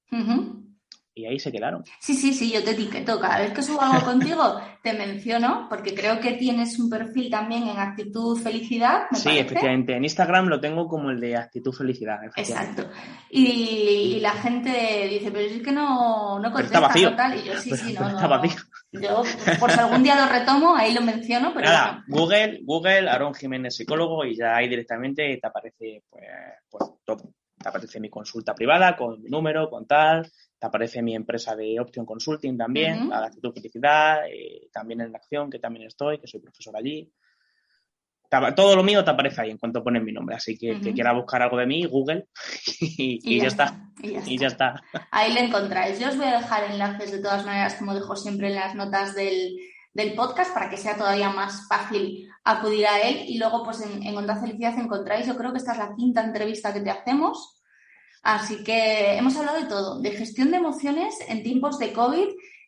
Y ahí se quedaron. Sí, yo te etiqueto. Cada vez que subo algo contigo te menciono, porque creo que tienes un perfil también en actitud felicidad, me parece. Efectivamente. En Instagram lo tengo como el de actitud felicidad. Exacto. Y la gente dice, pero es que no contesta. Está vacío. Tal. Y yo no. Está vacío. Yo, por si algún día lo retomo, ahí lo menciono, pero nada, bueno. Google, Aarón Jiménez, psicólogo, y ya ahí directamente te aparece pues todo. Te aparece mi consulta privada con mi número, con tal. Te aparece mi empresa de Option Consulting también, la de actitud felicidad, también en la acción, que también estoy, que soy profesor allí. Todo lo mío te aparece ahí en cuanto pones mi nombre. Así que que quiera buscar algo de mí, Google, y ya está. Y ya está. Ahí lo encontráis. Yo os voy a dejar enlaces de todas maneras, como dejo siempre en las notas del podcast, para que sea todavía más fácil acudir a él. Y luego, pues en Onda Felicidad encontráis, yo creo que esta es la 5ª entrevista que te hacemos. Así que hemos hablado de todo, de gestión de emociones en tiempos de COVID,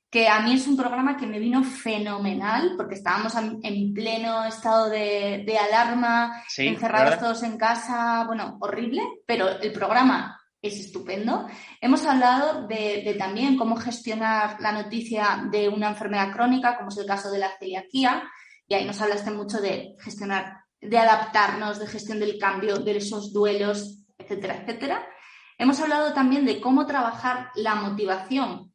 que a mí es un programa que me vino fenomenal, porque estábamos en pleno estado de alarma, encerrados todos en casa, bueno, horrible, pero el programa es estupendo. Hemos hablado de también cómo gestionar la noticia de una enfermedad crónica, como es el caso de la celiaquía, y ahí nos hablaste mucho de gestionar, de adaptarnos, de gestión del cambio, de esos duelos, etcétera, etcétera. Hemos hablado también de cómo trabajar la motivación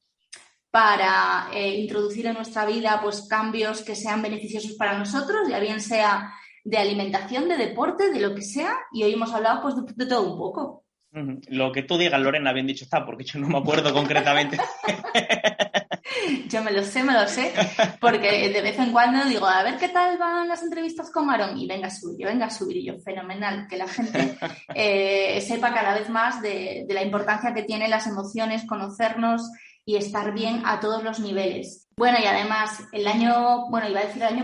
para introducir en nuestra vida pues, cambios que sean beneficiosos para nosotros, ya bien sea de alimentación, de deporte, de lo que sea, y hoy hemos hablado pues, de todo un poco. Lo que tú digas, Lorena, bien dicho está, porque yo no me acuerdo concretamente. Yo me lo sé, porque de vez en cuando digo, a ver qué tal van las entrevistas con Aarón, y venga a subir, y yo, fenomenal, que la gente sepa cada vez más de la importancia que tienen las emociones, conocernos y estar bien a todos los niveles. Bueno, y además, el año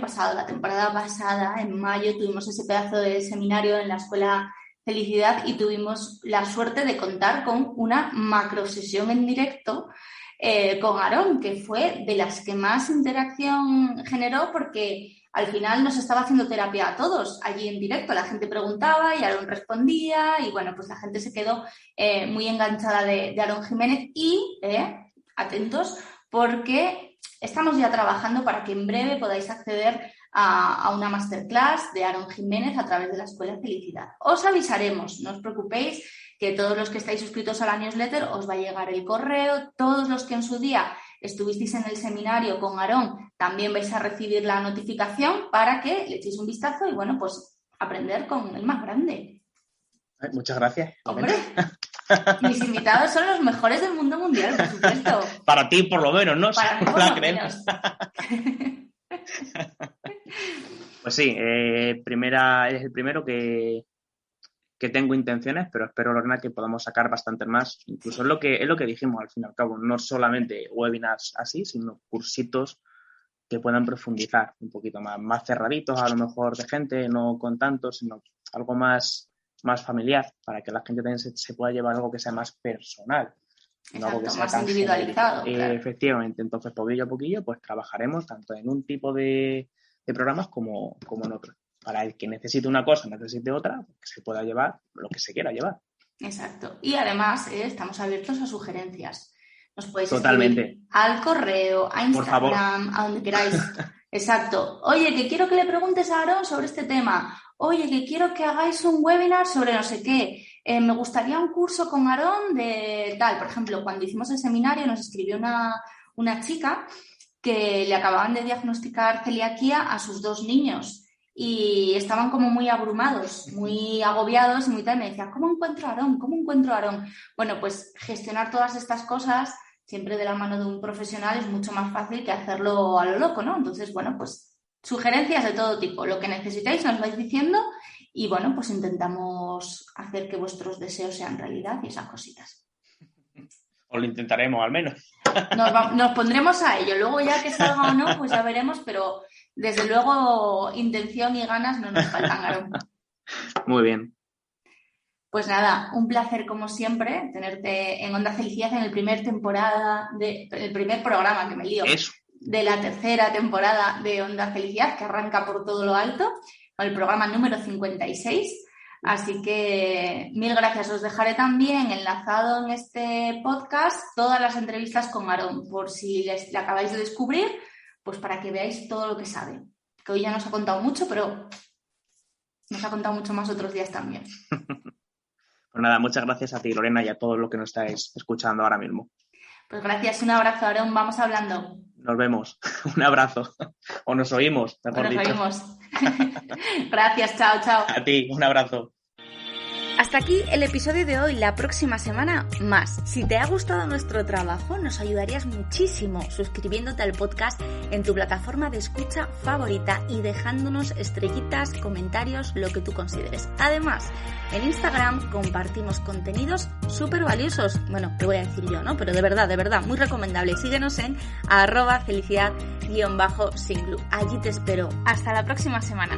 pasado, la temporada pasada, en mayo, tuvimos ese pedazo de seminario en la Escuela Felicidad y tuvimos la suerte de contar con una macrosesión en directo con Aarón, que fue de las que más interacción generó porque al final nos estaba haciendo terapia a todos allí en directo. La gente preguntaba y Aarón respondía y bueno, pues la gente se quedó muy enganchada de Aarón Jiménez y, atentos, porque estamos ya trabajando para que en breve podáis acceder a una masterclass de Aarón Jiménez a través de la Escuela Felicidad. Os avisaremos, no os preocupéis, que todos los que estáis suscritos a la newsletter os va a llegar el correo. Todos los que en su día estuvisteis en el seminario con Aarón también vais a recibir la notificación para que le echéis un vistazo y, bueno, pues aprender con el más grande. Muchas gracias. Hombre, mis invitados son los mejores del mundo mundial, por supuesto. Para ti, por lo menos, ¿no? Para mí, por lo menos. Pues sí, es el primero que tengo intenciones, pero espero, Lorena, que podamos sacar bastantes más. Incluso es lo que dijimos al fin y al cabo, no solamente webinars así, sino cursitos que puedan profundizar un poquito más cerraditos, a lo mejor de gente, no con tanto, sino algo más familiar, para que la gente también se pueda llevar algo que sea más personal. Exacto, algo que sea más individualizado. Claro. Efectivamente, entonces poquillo a poquillo pues trabajaremos tanto en un tipo de programas como en otro. Para el que necesite una cosa, necesite otra, que se pueda llevar lo que se quiera llevar. Exacto. Y además estamos abiertos a sugerencias. Nos podéis Totalmente. escribir al correo, a Instagram, a donde queráis. Exacto. Oye, que quiero que le preguntes a Aarón sobre este tema. Oye, que quiero que hagáis un webinar sobre no sé qué. Me gustaría un curso con Aarón de tal. Por ejemplo, cuando hicimos el seminario nos escribió una chica que le acababan de diagnosticar celiaquía a sus 2 niños. Y estaban como muy abrumados, muy agobiados y muy tal. Me decía, ¿cómo encuentro a Aarón? ¿Cómo encuentro a Aarón? Bueno, pues gestionar todas estas cosas siempre de la mano de un profesional es mucho más fácil que hacerlo a lo loco, ¿no? Entonces, bueno, pues sugerencias de todo tipo. Lo que necesitáis nos vais diciendo y, bueno, pues intentamos hacer que vuestros deseos sean realidad y esas cositas. O lo intentaremos, al menos. Nos pondremos a ello. Luego ya que salga o no, pues ya veremos, pero desde luego intención y ganas no nos faltan, Aarón. Muy bien. Pues nada, un placer como siempre tenerte en Onda Felicidad en el primer programa, que me lío, Eso. De la tercera temporada de Onda Felicidad, que arranca por todo lo alto, con el programa número 56. Así que 1000 gracias. Os dejaré también enlazado en este podcast todas las entrevistas con Aarón, por si le acabáis de descubrir, pues para que veáis todo lo que sabe. Que hoy ya nos ha contado mucho, pero nos ha contado mucho más otros días también. Pues nada, muchas gracias a ti, Lorena, y a todos los que nos estáis escuchando ahora mismo. Pues gracias, un abrazo, Aarón, vamos hablando. Nos vemos, un abrazo, o nos oímos, mejor dicho. Nos oímos. Gracias, chao, chao. A ti, un abrazo. Hasta aquí el episodio de hoy. La próxima semana más. Si te ha gustado nuestro trabajo, nos ayudarías muchísimo suscribiéndote al podcast en tu plataforma de escucha favorita y dejándonos estrellitas, comentarios, lo que tú consideres. Además, en Instagram compartimos contenidos súper valiosos. Bueno, te voy a decir yo, ¿no? Pero de verdad, muy recomendable. Síguenos en @felicidad_singlu. Allí te espero. Hasta la próxima semana.